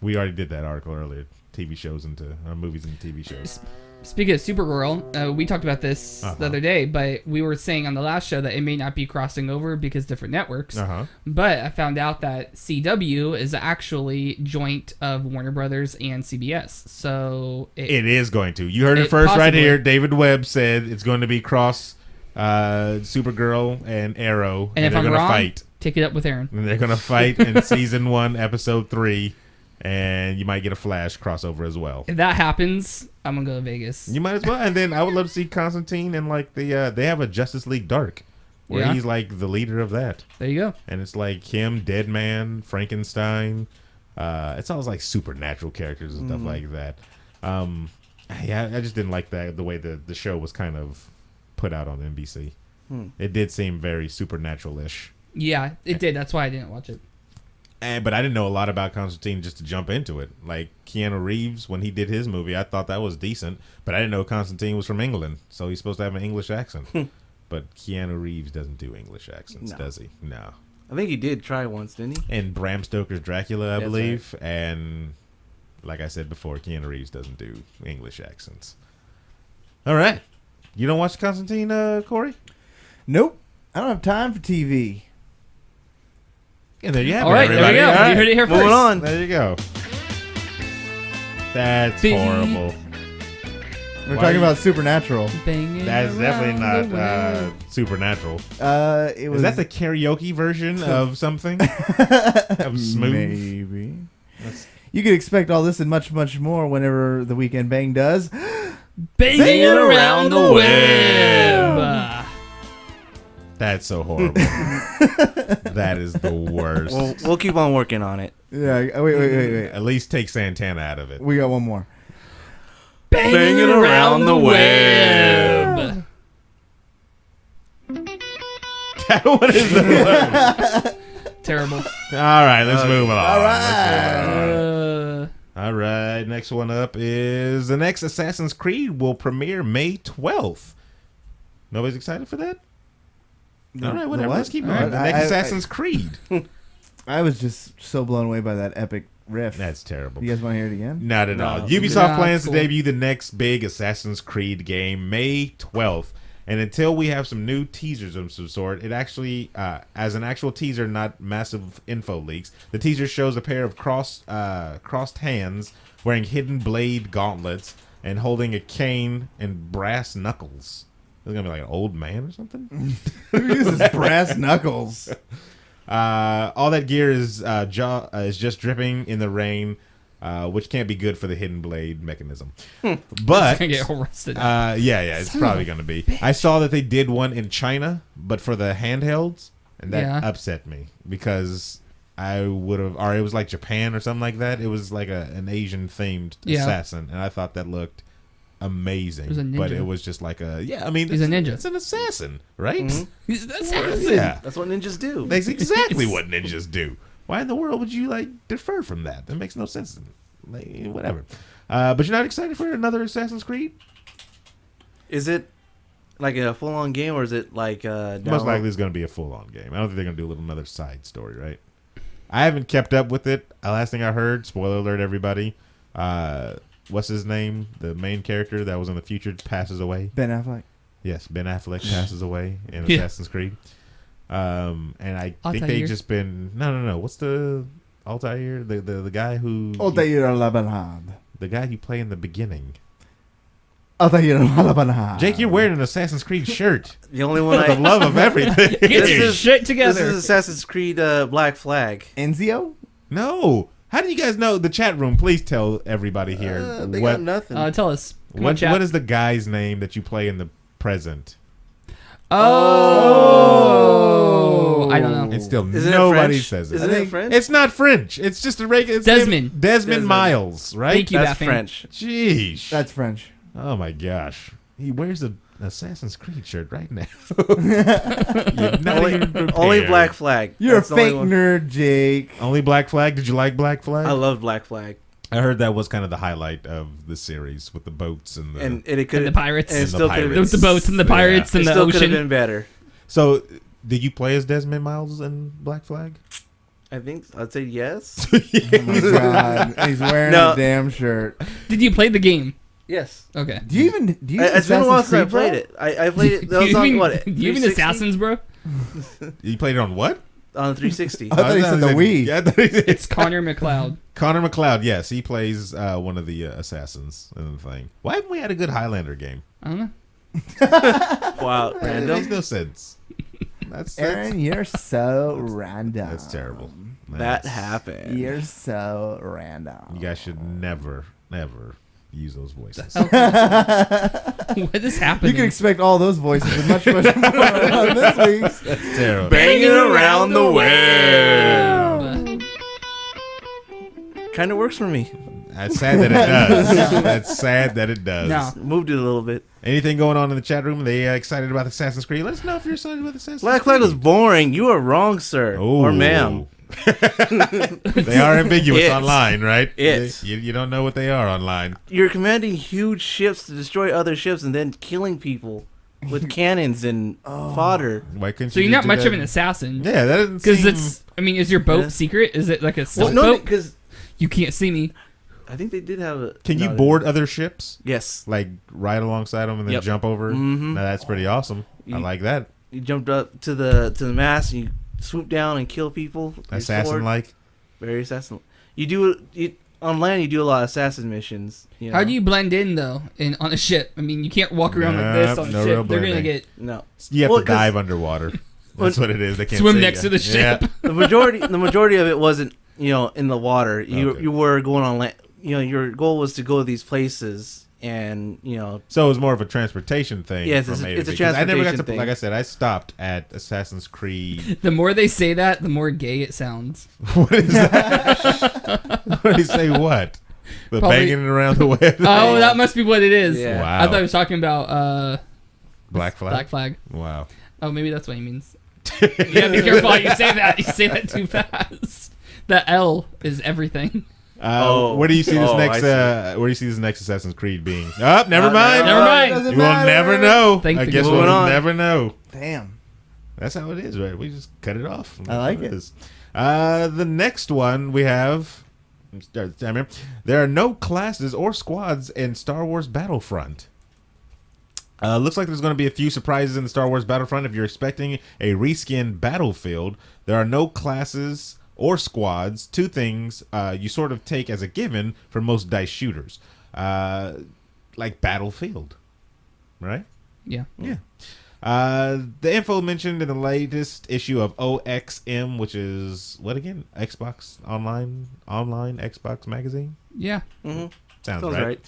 We already did that article earlier. TV shows into movies and TV shows. Speaking of Supergirl, we talked about this the other day, but we were saying on the last show that it may not be crossing over because different networks. But I found out that CW is actually joint of Warner Brothers and CBS. So it is going to. You heard it first possibly. Right here. David Webb said it's going to be cross Supergirl and Arrow. And if they're I'm going to wrong, fight. take it up with Aaron. And they're going to fight in season 1, episode 3. And you might get a Flash crossover as well. If that happens, I'm gonna go to Vegas. You might as well. And then I would love to see Constantine and they have a Justice League Dark where he's like the leader of that. There you go. And it's like him, Deadman, Frankenstein. It's always like supernatural characters and stuff like that. I just didn't like the way the show was kind of put out on NBC. It did seem very supernatural-ish. Yeah, it did. That's why I didn't watch it. But I didn't know a lot about Constantine just to jump into it. Like Keanu Reeves, when he did his movie, I thought that was decent. But I didn't know Constantine was from England, so he's supposed to have an English accent. But Keanu Reeves doesn't do English accents, does he? No. I think he did try once, didn't he? And Bram Stoker's Dracula, I That's believe. Right. And like I said before, Keanu Reeves doesn't do English accents. All right. You don't watch Constantine, Corey? Nope. I don't have time for TV. And there you have it. All right, everybody. there we go. Right. You heard it here first. Moving on. There you go. That's horrible. We're talking about Supernatural. That's definitely not Supernatural. It was. Is that the karaoke version of something? Of Smooth? Maybe. You could expect all this and much, much more whenever The Weekend Bang does. Banging around the web. That's so horrible. That is the worst. Well, we'll keep on working on it. Yeah. Wait. At least take Santana out of it. We got one more. Banging around the web. What is the Terrible. All right, let's move along. All right. All right, next one up is the next Assassin's Creed will premiere May 12th. Nobody's excited for that? All right, whatever. Let's keep going. The next Assassin's Creed. I was just so blown away by that epic riff. That's terrible. You guys want to hear it again? Not at all. Ubisoft plans to debut the next big Assassin's Creed game May 12th. And until we have some new teasers of some sort, it actually, as an actual teaser, not massive info leaks, the teaser shows a pair of crossed hands wearing hidden blade gauntlets and holding a cane and brass knuckles. It's going to be like an old man or something? Who uses brass knuckles? All that gear is just dripping in the rain, which can't be good for the hidden blade mechanism. But Gonna get arrested. it's probably going to be. I saw that they did one in China, but for the handhelds, and that upset me because I would have, or it was like Japan or something like that. It was like an Asian themed assassin, and I thought that looked amazing. It was a ninja. But it was just like he's a ninja. It's an assassin, right? Mm-hmm. He's an assassin. Yeah, That's what ninjas do. that's exactly what ninjas do. Why in the world would you like defer from that? That makes no sense. Like, whatever. But you're not excited for another Assassin's Creed? Is it like a full-on game, or is it like Most likely it's going to be a full-on game. I don't think they're going to do another side story, right? I haven't kept up with it. Last thing I heard, spoiler alert, everybody. What's his name? The main character that was in the future passes away. Ben Affleck. Yes, Ben Affleck passes away in Yeah. Assassin's Creed. And I think Altair. they just been no. What's the Altair? The guy who Altair Labanhad. the guy you play in the beginning. Altair Labanhad. Jake, you're wearing an Assassin's Creed shirt. The only one For the love of everything. Get your is- shit This together. is Assassin's Creed Black Flag. Enzio? No. How do you guys know? The chat room, please tell everybody here They what got nothing. Tell us. Come on, what chat. what is the guy's name that you play in the present? Oh, I don't know. It's still Isn't it nobody French? says it. Isn't it French? It's not French. It's just a regular Desmond. Desmond Miles, right? Thank you, That's Baffin. French. Jeez. That's French. Oh my gosh. He wears an Assassin's Creed shirt right now. You're not even prepared. Only Black Flag. You're That's a the only fake one. nerd, Jake. Only Black Flag? Did you like Black Flag? I love Black Flag. I heard that was kind of the highlight of the series with the boats and the. And it could And the pirates. And it And the still could have pirates. been, With the boats and the Yeah. pirates it and the still could have ocean. been better. So, did you play as Desmond Miles in Black Flag? I think I'd say yes. Oh my god. He's wearing No. a damn shirt. Did you play the game? Yes. Okay. Do you even do you It's been a while since I Assassin's Creed, played bro? it. I played it. That was you on even, what? you even 360? assassins, bro? You played it on what? On 360. I thought he said the Wii. Yeah, I thought he said- It's Connor McLeod. Connor McLeod, yes. He plays one of the assassins in the thing. Why haven't we had a good Highlander game? I don't know. Wow, It makes random. no sense. That's Aaron, you're so random. That's terrible. That That's- happened. You're so random. You guys should never use those voices. What is happening? You can expect all those voices and much more on this week's. That's terrible. Banging around the web. Uh, Kind of works for me. That's sad that it does. That's sad that it does. No. Moved it a little bit. Anything going on in the chat room? Are they excited about Assassin's Creed? Let us know if you're excited about Assassin's Black Creed. Flag was boring. You are wrong, sir. Or ma'am. They are ambiguous It's- online, right? it's- You don't know what they are online. You're commanding huge ships to destroy other ships and then killing people with cannons and fodder. Why couldn't so you you're just not do much that? of an assassin. Yeah, that doesn't Because seem... it's, I mean, is your boat Yeah. secret? Is it like a Well, stealth no, boat? because You can't see me. I think they did have a. Can you no, board other ships? Yes. Like ride alongside them and then Yep. jump over? Mhm. Now that's pretty awesome. I You- like that. You jumped up to the mast and you swoop down and kill people. with your sword. Assassin-like. Very assassin. On land. You do a lot of assassin missions. You know? How do you blend in though on a ship? I mean, you can't walk around like this on a No real ship. They're gonna blending. get No. You have Well, to 'cause dive underwater. That's what it is. They can't swim see next you. to the ship. Yeah. The majority of it wasn't in the water. You Okay. you were going on land. Your goal was to go to these places and So it was more of a transportation thing. Yes, from it's a- A to it's a B, 'cause I never got transportation to, thing. like I said, I stopped at Assassin's Creed. The more they say that, the more gay it sounds. What is that? What did he say? What? The Probably- banging around the web? Oh, that must be what it is. Yeah. Wow. I thought he was talking about Black Flag? Black Flag. Wow. Oh, maybe that's what he means. Yeah, be careful how you say that. You say that too fast. The L is everything. Where do you see this I next? see. Where do you see this next Assassin's Creed being? Oh, never mind. Never mind. Doesn't You will matter. never know. Thank I the guess good we'll Lord. Moving on. never know. Damn. That's how it is, right? We just cut it off. I like That's it. what is. The next one we have. Start the timer. There are no classes or squads in Star Wars Battlefront. Looks like there's going to be a few surprises in the Star Wars Battlefront. If you're expecting a reskinned Battlefield, there are no classes or squads. Two things you sort of take as a given for most dice shooters, like Battlefield, right? Yeah. Yeah. The info mentioned in the latest issue of OXM, which is what again? Xbox Online Xbox magazine. Yeah. Mm-hmm. Sounds right.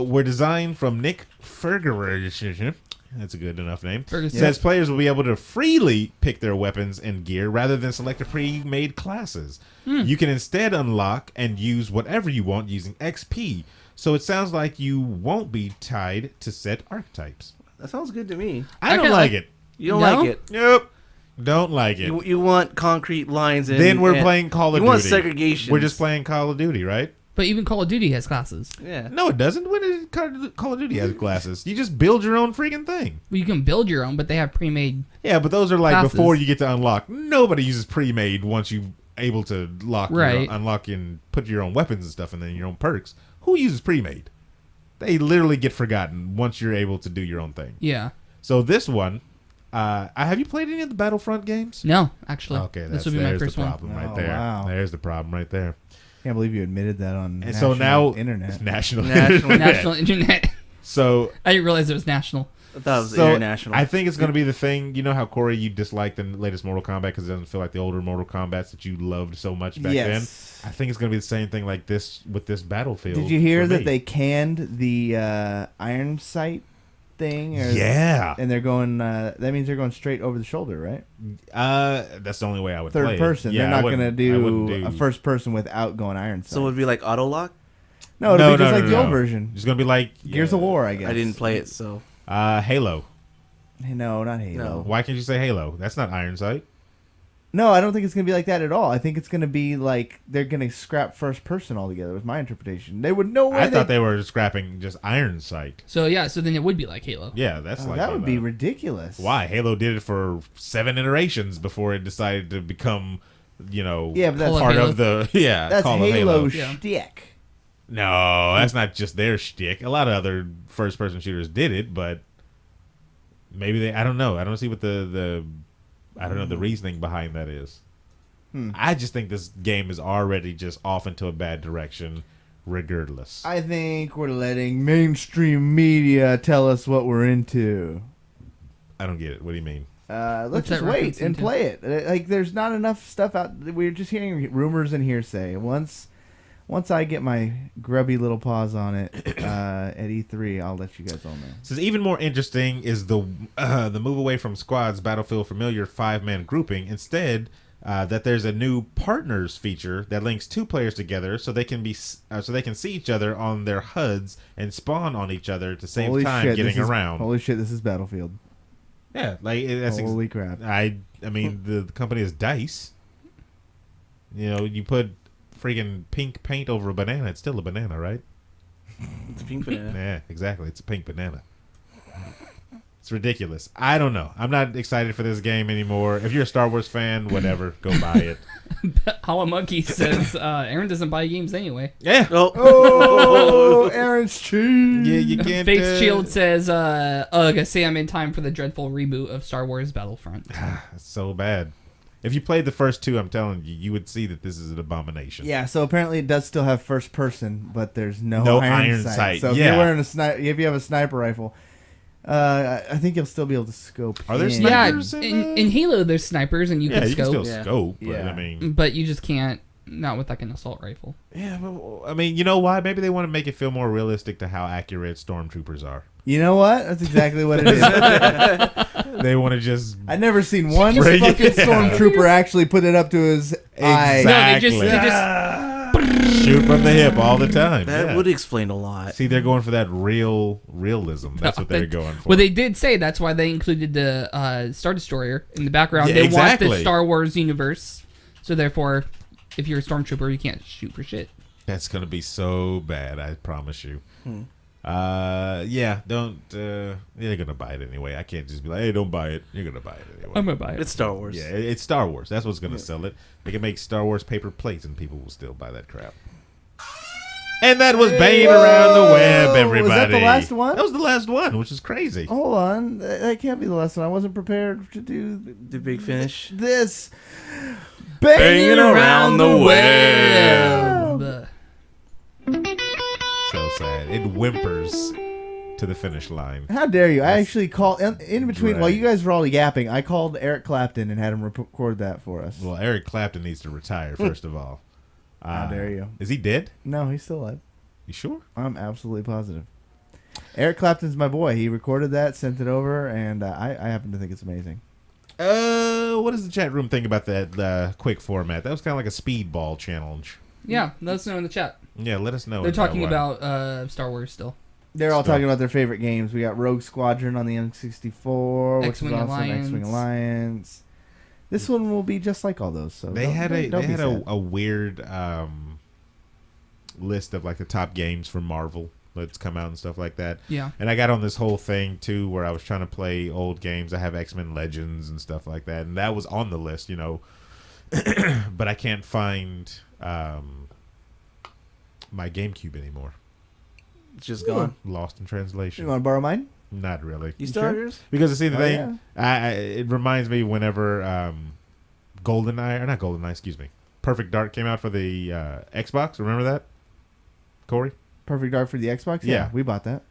Were designed from Nick Ferguson. That's a good enough name. Ferguson. Says players will be able to freely pick their weapons and gear rather than select a pre-made classes. You can instead unlock and use whatever you want using XP. So it sounds like you won't be tied to set archetypes. That sounds good to me. I don't like it. You don't No? like it. Nope. Don't like it. You want concrete lines. And, Then we're and playing Call of Duty. You want segregation. We're just playing Call of Duty, right? But even Call of Duty has classes. Yeah. No, it doesn't. When did Call of Duty has classes? You just build your own freaking thing. Well, you can build your own, but they have pre-made. Yeah, but those are like Classes. before you get to unlock. Nobody uses pre-made once you're able to Right. unlock and put your own weapons and stuff and then your own perks. Who uses pre-made? They literally get forgotten once you're able to do your own thing. Yeah. So this one, have you played any of the Battlefront games? No, actually. Okay, this would be my there's first the one. problem right Oh, there. wow. There's the problem right there. Can't believe you admitted that on And so national now internet. it's national. National internet. So I didn't realize it was national. I thought it was So international. I think it's going to be the thing. You know how, Corey, you dislike the latest Mortal Kombat because it doesn't feel like the older Mortal Kombats that you loved so much back Yes. then? I think it's going to be the same thing like this with this Battlefield. Did you hear for that me. they canned the Iron Sight thing? Or Yeah. And they're going. That means they're going straight over the shoulder, right? That's the only way I would play Third it. person. Yeah, they're I not going to wouldn't do a first person without going Iron Sight. so it would be like auto lock. no, it'll be just like the old version. It's going to be like Gears of War, I guess. I didn't play it, so Halo. Hey, no, not Halo. No. Why can't you say Halo? That's not Iron Sight. No, I don't think it's going to be like that at all. I think it's going to be like they're going to scrap first person altogether. Was my interpretation. They would no way. I thought they were scrapping just Iron Sight. So yeah, so then it would be like Halo. Yeah, that's like that would be the- ridiculous. Why? Halo did it for 7 iterations before it decided to become, Yeah, but that's part Halo. of the that's Call of Halo Yeah. shtick. No, that's not just their shtick. A lot of other first-person shooters did it, but maybe they. I don't know. I don't see what the reasoning behind that is. I just think this game is already just off into a bad direction, regardless. I think we're letting mainstream media tell us what we're into. I don't get it. What do you mean? Let's What's just that wait and referencing to? play it. Like, there's not enough stuff out. We're just hearing rumors and hearsay. Once I get my grubby little paws on it at E3, I'll let you guys all know. So even more interesting is the move away from squads, Battlefield familiar 5-man grouping. Instead, that there's a new partners feature that links 2 players together, so they can see each other on their HUDs and spawn on each other to save time getting around. Holy shit, this is Battlefield. Yeah, like that's Holy crap. I mean the company is DICE. You put freaking pink paint over a banana, it's still a banana, right? it's a pink banana. Yeah, exactly. It's a pink banana. It's ridiculous. I don't know. I'm not excited for this game anymore. If you're a Star Wars fan, whatever, go buy it. Hollow Monkey says Aaron doesn't buy games anyway. Yeah. Oh, Aaron's cheese. Yeah, you can't. Faith Shield says, I say I'm in time for the dreadful reboot of Star Wars Battlefront. It's so bad. If you played the first 2, I'm telling you, you would see that this is an abomination. Yeah, so apparently it does still have first person, but there's no iron sight. sight. So if Yeah. you're wearing if you have a sniper rifle, I think you'll still be able to scope. Are there in. snipers? Yeah, in in Halo there's snipers and you Yeah, can you can scope, still scope, but Yeah. I mean, but you just can't, not with like an assault rifle. yeah, but, I mean, you know why? Maybe they want to make it feel more realistic to how accurate stormtroopers are. You know what? That's exactly what it is. They want to just I've never seen one Bring it fucking down. stormtrooper actually put it up to his eye. exactly No, they just shoot from the hip all the time. That yeah. would explain a lot. See, they're going for that realism. That's what they're going for. Well, they did say that's why they included the Star Destroyer in the background. Yeah, They want exactly. the Star Wars universe, so therefore, if you're a stormtrooper, you can't shoot for shit. That's gonna be so bad. I promise you. Yeah, don't. They're gonna buy it anyway. I can't just be like, hey, don't buy it. You're gonna buy it anyway. I'm gonna buy it. It's Star Wars. Yeah, it's Star Wars. That's what's gonna sell it. They can make Star Wars paper plates, and people will still buy that crap. And that was Banging Around the Web, everybody. Was that the last one? That was the last one, which is crazy. Hold on. That can't be the last one. I wasn't prepared to do The big finish. this. Banging around the web. So sad. It whimpers to the finish line. How dare you? I actually called, in between, Right. while you guys were all yapping, I called Eric Clapton and had him record that for us. Well, Eric Clapton needs to retire, first of all. How dare you? Is he dead? No, he's still alive. You sure? I'm absolutely positive. Eric Clapton's my boy. He recorded that, sent it over, and I happen to think it's amazing. What does the chat room think about that quick format? That was kind of like a speedball challenge. Yeah, let us know in the chat. Yeah, let us know. They're talking what. about Star Wars still. They're all Still. talking about their favorite games. We got Rogue Squadron on the N64, which is X-Wing awesome. Alliance. X-Wing Alliance. This one will be just like all those. So They don't- had don't be sad. a weird list of like the top games from Marvel that's come out and stuff like that. Yeah. And I got on this whole thing too where I was trying to play old games. I have X-Men Legends and stuff like that, and that was on the list, you know. But I can't find my GameCube anymore. It's just gone. Lost in translation. You want to borrow mine? Not really. You still have sure? yours? Because see the Oh, thing, it reminds me whenever GoldenEye, excuse me, Perfect Dark came out for the Xbox. Remember that, Corey? Perfect Dark for the Xbox? Yeah. We bought that.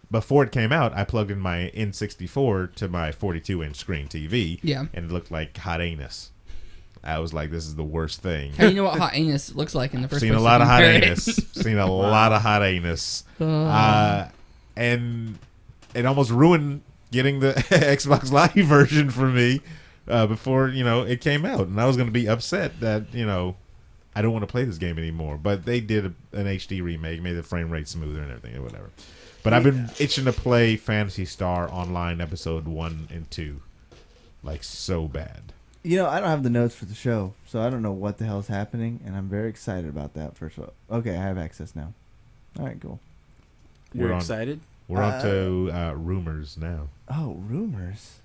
Before it came out, I plugged in my N64 to my 42-inch screen TV. Yeah. And it looked like hot anus. I was like, this is the worst thing. How do you know what hot anus looks like in the first Seen place? a lot of hot compare it? anus. Seen a lot of hot anus. And it almost ruined getting the Xbox Live version for me before, you know, it came out. And I was going to be upset that, you know, I don't want to play this game anymore. But they did an HD remake, made the frame rate smoother and everything or whatever. But I've been itching to play Phantasy Star Online episode 1 and 2. Like, so bad. You know, I don't have the notes for the show, so I don't know what the hell's happening, and I'm very excited about that. Okay, I have access now. All right, cool. You're We're on- excited? We're on to rumors now. Oh, rumors.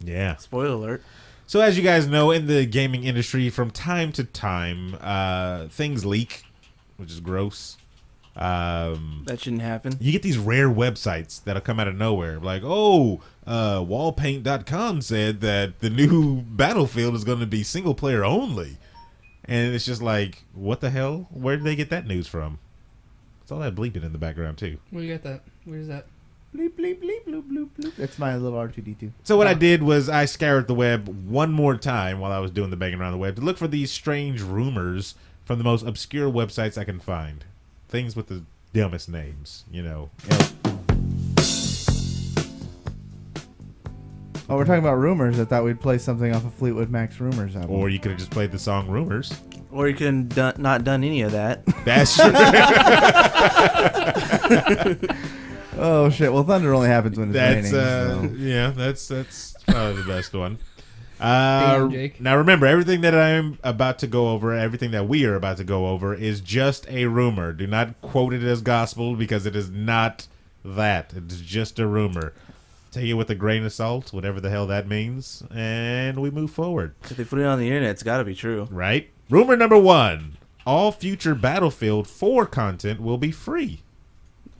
Yeah. Spoiler alert. So as you guys know, in the gaming industry, from time to time, things leak, which is gross. That shouldn't happen. You get these rare websites that'll come out of nowhere, like, wallpaint.com said that the new Battlefield is going to be single player only. And it's just like, what the hell? Where did they get that news from? It's all that bleeping in the background, too. Where you got that? Where's that? Bleep, bleep, bleep, bloop, bloop, bloop. That's my little R2D2. So what I did was I scoured the web one more time while I was doing the banging around the web to look for these strange rumors from the most obscure websites I can find. Things with the dumbest names, you know. Oh, we're talking about rumors. I thought we'd play something off of Fleetwood Mac's Rumors album. Or you could have just played the song Rumors. Or you could have not done any of that. That's true. Oh shit! Well, thunder only happens when it's That's raining. So. yeah, that's probably the best one. Damn, Jake. Now remember, everything that I'm about to go over, everything that we are about to go over, is just a rumor. Do not quote it as gospel because it is not that. It's just a rumor. Take it with a grain of salt, whatever the hell that means, and we move forward. If they put it on the internet, it's got to be true. Right? Rumor number 1: all future Battlefield 4 content will be free.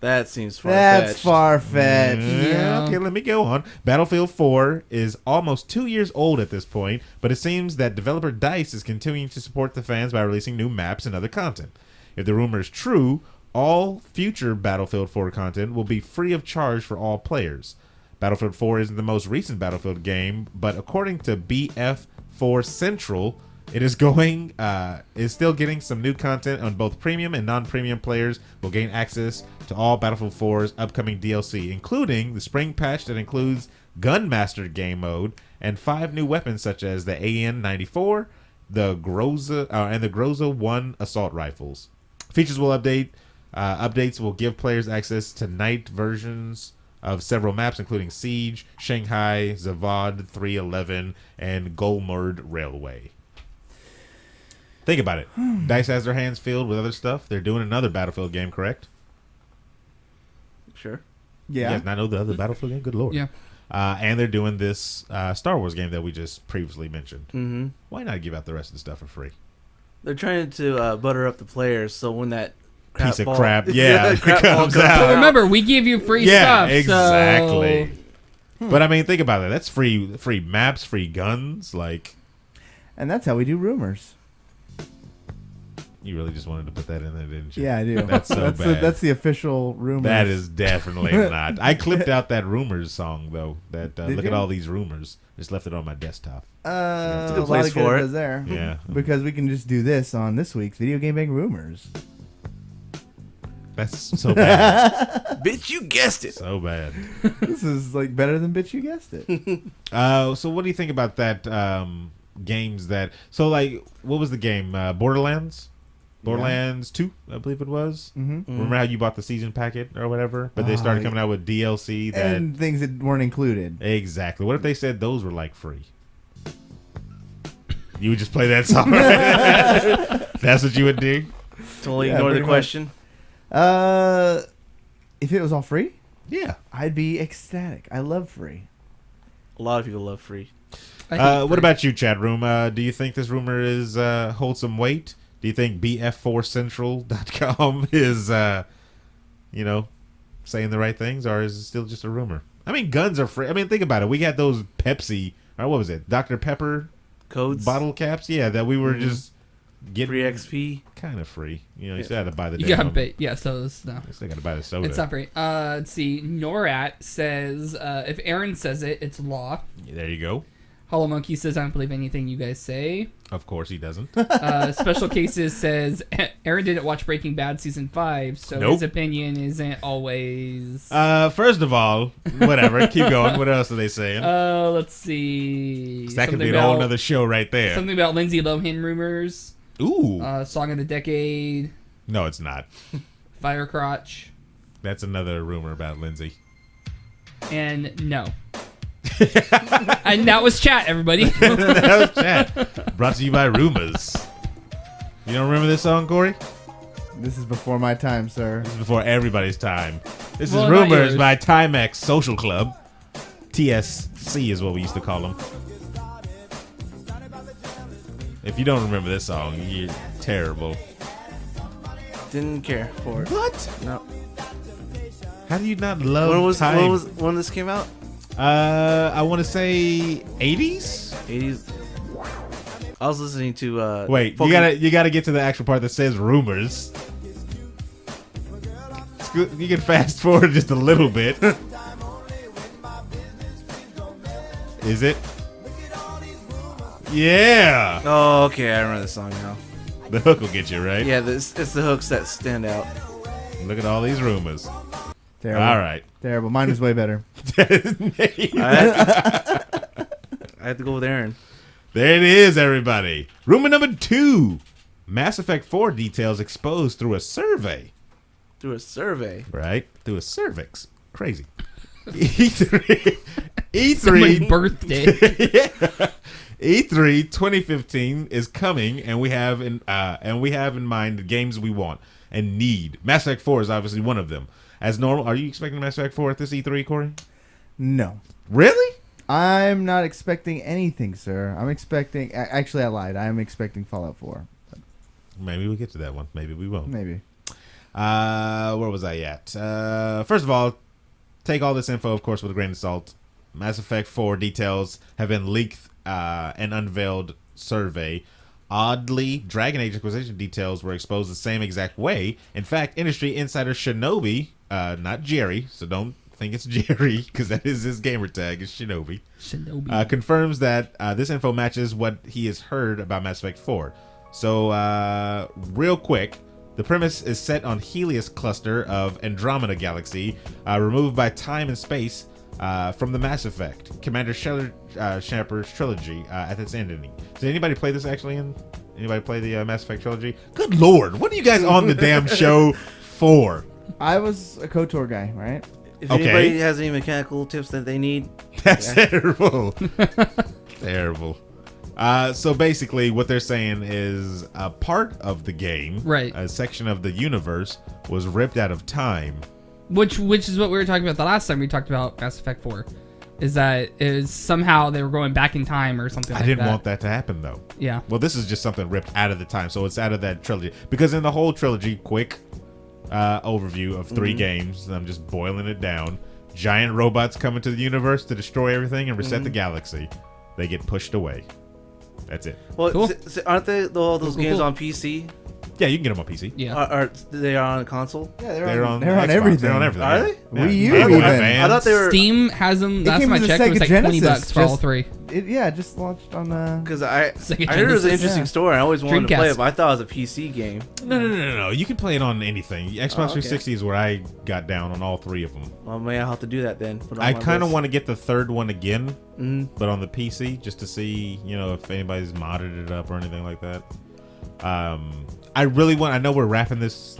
That seems far-fetched. That's far fetched. Yeah. Okay, let me go on. Battlefield 4 is almost 2 years old at this point, but it seems that developer DICE is continuing to support the fans by releasing new maps and other content. If the rumor is true, all future Battlefield 4 content will be free of charge for all players. Battlefield 4 isn't the most recent Battlefield game, but according to BF4 Central, it is still getting some new content on both premium and non-premium players will gain access to all Battlefield 4's upcoming DLC, including the spring patch that includes Gunmaster game mode and 5 new weapons such as the AN-94, the Groza, and the Groza 1 assault rifles. Features will update. Updates will give players access to night versions of several maps, including Siege, Shanghai, Zavad 311, and Golmurd Railway. Think about it. DICE has their hands filled with other stuff. They're doing another Battlefield game, correct? Sure. Yeah. You guys not know the other Battlefield game? Good lord. Yeah. And they're doing this Star Wars game that we just previously mentioned. Mm-hmm. Why not give out the rest of the stuff for free? They're trying to butter up the players, so when that Piece of ball- crap, yeah, crap ball comes comes out. But remember, we give you free stuff. exactly. So... But I mean, think about it. That's free maps, free guns. Like, And that's how we do rumors. you really just wanted to put that in there, didn't you? Yeah, I do. That's so bad. That's the official rumor. That is definitely not. I clipped out that rumors song though. That Did look you? at all these rumors. Just left it on my desktop. a a good lot place of good for it. does there. Yeah, Because we can just do this on this week's Video Game Bang Rumors. that's so bad. Bitch, you guessed it. So bad. This is like better than Bitch You Guessed It. So what do you think about that games that? So like, what was the game? Borderlands. Borderlands 2, I believe it was. Mm-hmm. Remember how you bought the season packet or whatever? But they started coming out with DLC that And things that weren't included. exactly. What if they said those were like free? You would just play that song. That's what you would do. Totally Yeah, ignore the pretty much. question. If it was all free, Yeah. I'd be ecstatic. I love free. A lot of people love free. I hate What free. about you, chat room? Do you think this rumor is holds some weight? Do you think BF4Central.com is, saying the right things, or is it still just a rumor? I mean, guns are free. I mean, think about it. We had those Pepsi, or what was it, Dr. Pepper Codes. bottle caps? Yeah, that we were just getting Free XP. kind of free. You still had to buy the You damn. gotta pay. Yeah, so it's, no. You still got to buy the soda. It's not free. Let's see. Norat says, if Aaron says it, it's law. There you go. Hollow Monkey says, I don't believe anything you guys say. Of course he doesn't. Special Cases says, Aaron didn't watch Breaking Bad Season 5, so Nope. his opinion isn't always... First of all, whatever. Keep going. What else are they saying? let's see. that could Something be a whole about- nother show right there. Something about Lindsay Lohan rumors. Ooh. Song of the Decade. No, it's not. Fire Crotch. That's another rumor about Lindsay. And no. And that was chat, everybody. That was chat. Brought to you by Rumors. You don't remember this song, Corey? This is before my time, sir. This is before everybody's time. This Well, is not Rumors yours. by Timex Social Club. TSC is what we used to call them. If you don't remember this song, you're terrible. Didn't care for it. What? No. How do you not love When Time? when this came out? I want to say 80s. 80s. I was listening to Wait, you gotta get to the actual part that says rumors. You can fast forward just a little bit. Is it? Yeah. Oh, okay, I remember the song now. The hook will get you, right? Yeah, it's the hooks that stand out. Look at all these rumors. Terrible. All right. Terrible. Mine was way better. I had to go with Aaron. There it is, everybody. Rumor number 2. Mass Effect 4 details exposed through a survey. Through a survey. Right? Through a cervix. Crazy. E3. Someone's E3. birthday. E3 2015 is coming, and we have in mind the games we want and need. Mass Effect 4 is obviously one of them. As normal, are you expecting Mass Effect 4 at this E3, Corey? No. Really? I'm not expecting anything, sir. I'm expecting... Actually, I lied. I'm expecting Fallout 4. Maybe we'll get to that one. Maybe we won't. Maybe. Where was I at? First of all, take all this info, of course, with a grain of salt. Mass Effect 4 details have been leaked and unveiled survey. Oddly, Dragon Age acquisition details were exposed the same exact way. In fact, industry insider Shinobi, not Jerry, so don't think it's Jerry, because that is his gamer tag, is Shinobi. Shinobi. Confirms that this info matches what he has heard about Mass Effect 4. So, real quick, the premise is set on Helios cluster of Andromeda Galaxy, removed by time and space from the Mass Effect Commander Shepard's trilogy at its ending. Did anybody play this actually? Anybody play the Mass Effect trilogy? Good lord, what are you guys on the damn show for? I was a KOTOR guy, right? If Okay. anybody has any mechanical tips that they need, That's terrible. Terrible. So basically, what they're saying is a part of the game, Right. a section of the universe, was ripped out of time. Which is what we were talking about the last time we talked about Mass Effect 4. is that is somehow they were going back in time or something. I like didn't that. want that to happen though. Yeah. Well, this is just something ripped out of the time, so it's out of that trilogy. Because in the whole trilogy, quick overview of 3 games, I'm just boiling it down. Giant robots come into the universe to destroy everything and reset the galaxy. They get pushed away. That's it. Well, Cool. aren't they all those Cool, games cool. on PC? Yeah, you can get them on PC. Yeah. Are they on a console? Yeah, They're on Xbox. everything. They're on everything. everything. Are yeah. they? Yeah. Wii U Game Boy even. Advance. I thought they were Steam has them. Last came time I with the checked, it was Sega like $20 Genesis, for all just- 3. It just launched on. because I Sega heard it was an Genesis. interesting Yeah. story. I always wanted to play Dreamcast. it, but I thought it was a PC game. No. You can play it on anything. Xbox okay. 360 is where I got down on all 3 of them. Well, maybe I'll have to do that then. Put it on I my kind of list. want to get the 3rd one again, Mhm. but on the PC, just to see, if anybody's modded it up or anything like that. I really want. I know we're wrapping this,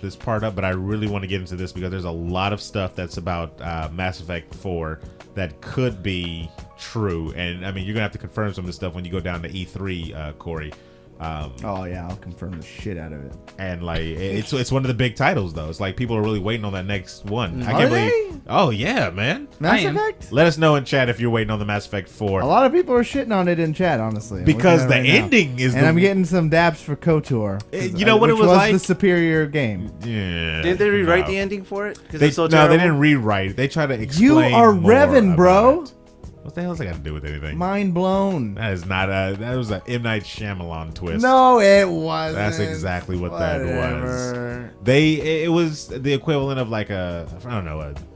this part up, but I really want to get into this because there's a lot of stuff that's about Mass Effect 4 that could be true, and I mean, you're gonna have to confirm some of this stuff when you go down to E3, Corey. Oh yeah, I'll confirm the shit out of it. And like, it's one of the big titles though. It's like people are really waiting on that next one. I Are can't they? believe. Oh yeah, man. Mass am. Effect. Let us know in chat if you're waiting on the Mass Effect 4. A lot of people are shitting on it in chat, honestly. I'm Because looking at the it right now. ending is and the- I'm getting some daps for KOTOR. You know what it which was like? the superior game. Yeah. Did they rewrite no. the ending for it? Because They, it's so no, terrible. they didn't rewrite it. They try to explain. You are more Revan, about bro. it. What the hell does that got to do with anything? Mind blown. That is not a. That was an M. Night Shyamalan twist. No, it wasn't. That's exactly what that was. Whatever. It was the equivalent of like a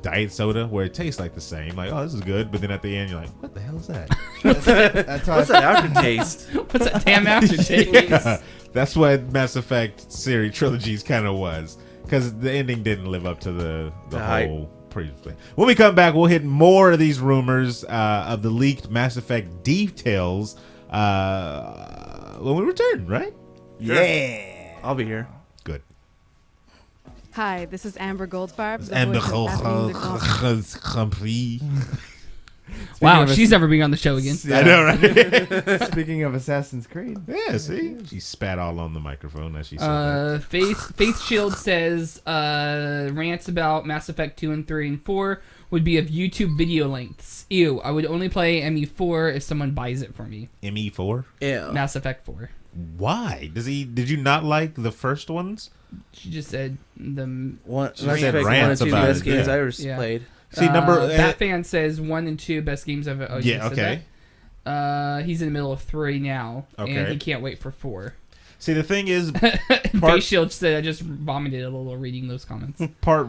diet soda where it tastes like the same. Like, oh, this is good, but then at the end you're like, what the hell is that? That's how What's that aftertaste? What's that damn aftertaste? Yeah, that's what Mass Effect series trilogies kind of was, because the ending didn't live up to the hype. whole previous thing. When we come back, we'll hit more of these rumors of the leaked Mass Effect details when we return. Right? Yeah. I'll be here. Good. Hi, this is Amber Goldfarb. the And the voice of Athene the Grand- Wow, of she's never being on the show again. I know, right? Speaking of Assassin's Creed. Yeah, see? She spat all on the microphone as she said that. Faith Shield says rants about Mass Effect 2 and 3 and 4 would be of YouTube video lengths. Ew, I would only play ME4 if someone buys it for me. ME4? Yeah. Mass Effect 4. Why? Did you not like the first ones? She just said the One, She Mass said Effect 1 rants and 2 about best it, games yeah. I ever Yeah. played. See, Batfan says 1 and 2 best games I've. Oh, you yeah, just said okay. that? He's in the middle of 3 now, Okay. and he can't wait for 4. See, the thing is, Face Shield said I just vomited a little reading those comments. part